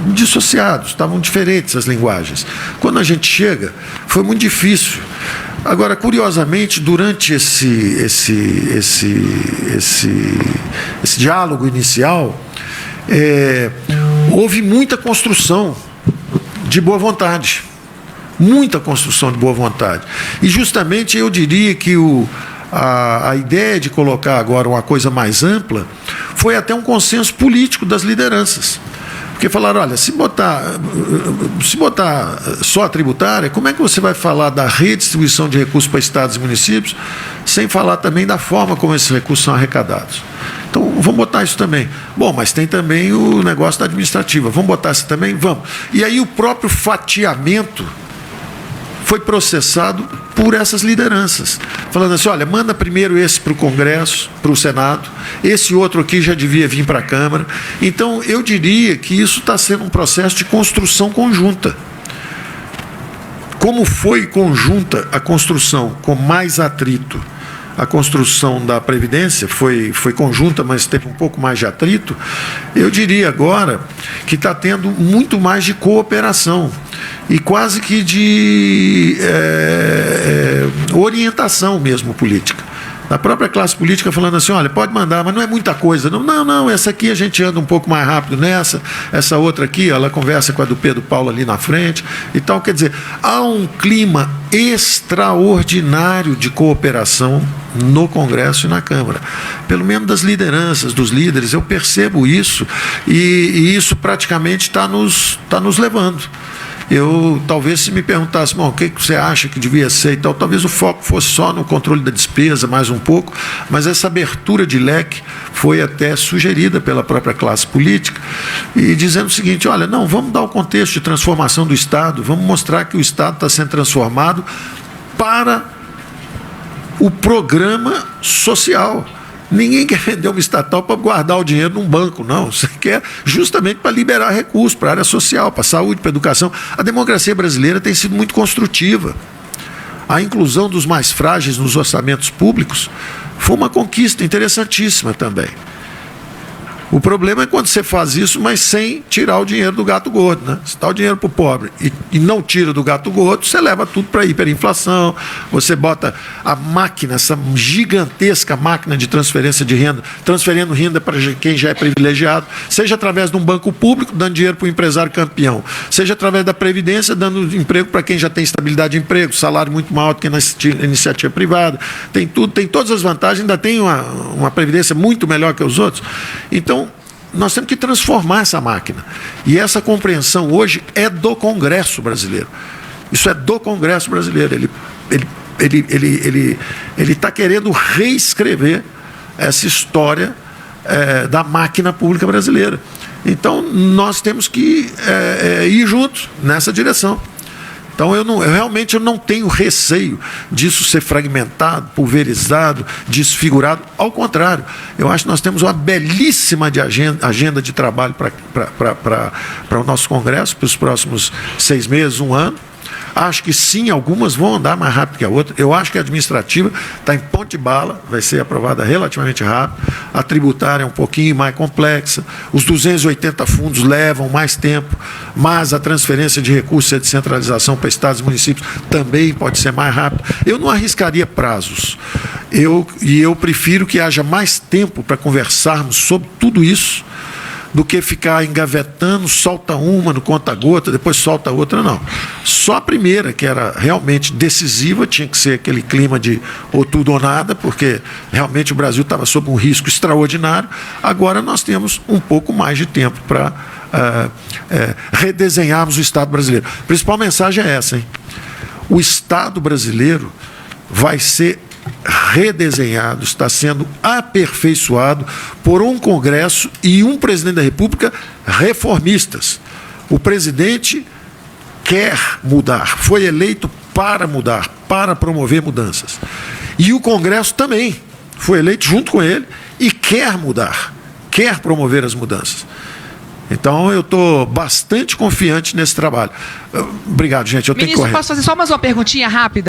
dissociados, estavam diferentes as linguagens. Quando a gente chega, foi muito difícil. Agora, curiosamente, durante esse diálogo inicial, houve muita construção de boa vontade. Muita construção de boa vontade. E justamente eu diria que a ideia de colocar agora uma coisa mais ampla foi até um consenso político das lideranças. Porque falaram, olha, se botar só a tributária, como é que você vai falar da redistribuição de recursos para estados e municípios, sem falar também da forma como esses recursos são arrecadados? Então, vamos botar isso também. Bom, mas tem também o negócio da administrativa. Vamos botar isso também? Vamos. E aí o próprio fatiamento foi processado por essas lideranças, falando assim, olha, manda primeiro esse para o Congresso, para o Senado, esse outro aqui já devia vir para a Câmara. Então, eu diria que isso está sendo um processo de construção conjunta. Como foi conjunta a construção com mais atrito, a construção da Previdência foi conjunta, mas teve um pouco mais de atrito, eu diria agora que está tendo muito mais de cooperação e quase que de orientação mesmo política. Da própria classe política falando assim, olha, pode mandar, mas não é muita coisa. Não, essa aqui a gente anda um pouco mais rápido nessa, essa outra aqui, ela conversa com a do Pedro Paulo ali na frente e tal. Quer dizer, há um clima extraordinário de cooperação no Congresso e na Câmara. Pelo menos das lideranças, dos líderes, eu percebo isso e isso praticamente está nos levando. Eu, talvez, se me perguntasse, bom, o que você acha que devia ser e tal, talvez o foco fosse só no controle da despesa, mais um pouco, mas essa abertura de leque foi até sugerida pela própria classe política, e dizendo o seguinte, olha, não, vamos dar o contexto de transformação do Estado, vamos mostrar que o Estado está sendo transformado para o programa social. Ninguém quer vender uma estatal para guardar o dinheiro num banco, não. Você quer justamente para liberar recursos para a área social, para a saúde, para a educação. A democracia brasileira tem sido muito construtiva. A inclusão dos mais frágeis nos orçamentos públicos foi uma conquista interessantíssima também. O problema é quando você faz isso, mas sem tirar o dinheiro do gato gordo, né? Você dá o dinheiro para o pobre e não tira do gato gordo, você leva tudo para a hiperinflação, você bota a máquina, essa gigantesca máquina de transferência de renda, transferindo renda para quem já é privilegiado, seja através de um banco público, dando dinheiro para o empresário campeão, seja através da Previdência, dando emprego para quem já tem estabilidade de emprego, salário muito mais alto que na iniciativa privada, tem tudo, tem todas as vantagens, ainda tem uma Previdência muito melhor que os outros. Então, nós temos que transformar essa máquina. E essa compreensão hoje é do Congresso brasileiro. Isso é do Congresso brasileiro. Ele está querendo reescrever essa história da máquina pública brasileira. Então, nós temos que ir juntos nessa direção. Então, eu realmente não tenho receio disso ser fragmentado, pulverizado, desfigurado. Ao contrário, eu acho que nós temos uma belíssima agenda de trabalho para o nosso Congresso, para os próximos 6 meses, 1 ano. Acho que sim, algumas vão andar mais rápido que a outra. Eu acho que a administrativa está em ponto de bala, vai ser aprovada relativamente rápido. A tributária é um pouquinho mais complexa. Os 280 fundos levam mais tempo, mas a transferência de recursos e a descentralização para estados e municípios também pode ser mais rápido. Eu não arriscaria prazos. Eu prefiro que haja mais tempo para conversarmos sobre tudo isso do que ficar engavetando, solta uma no conta-gota, depois solta outra, não. Só a primeira, que era realmente decisiva, tinha que ser aquele clima de ou tudo ou nada, porque realmente o Brasil estava sob um risco extraordinário. Agora nós temos um pouco mais de tempo para redesenharmos o Estado brasileiro. A principal mensagem é essa, hein? O Estado brasileiro vai ser redesenhado, está sendo aperfeiçoado por um Congresso e um presidente da República reformistas. O presidente quer mudar, foi eleito para mudar, para promover mudanças. E o Congresso também foi eleito junto com ele e quer mudar, quer promover as mudanças. Então, eu estou bastante confiante nesse trabalho. Obrigado, gente. Eu tenho que correr. Ministro, posso fazer só mais uma perguntinha rápida?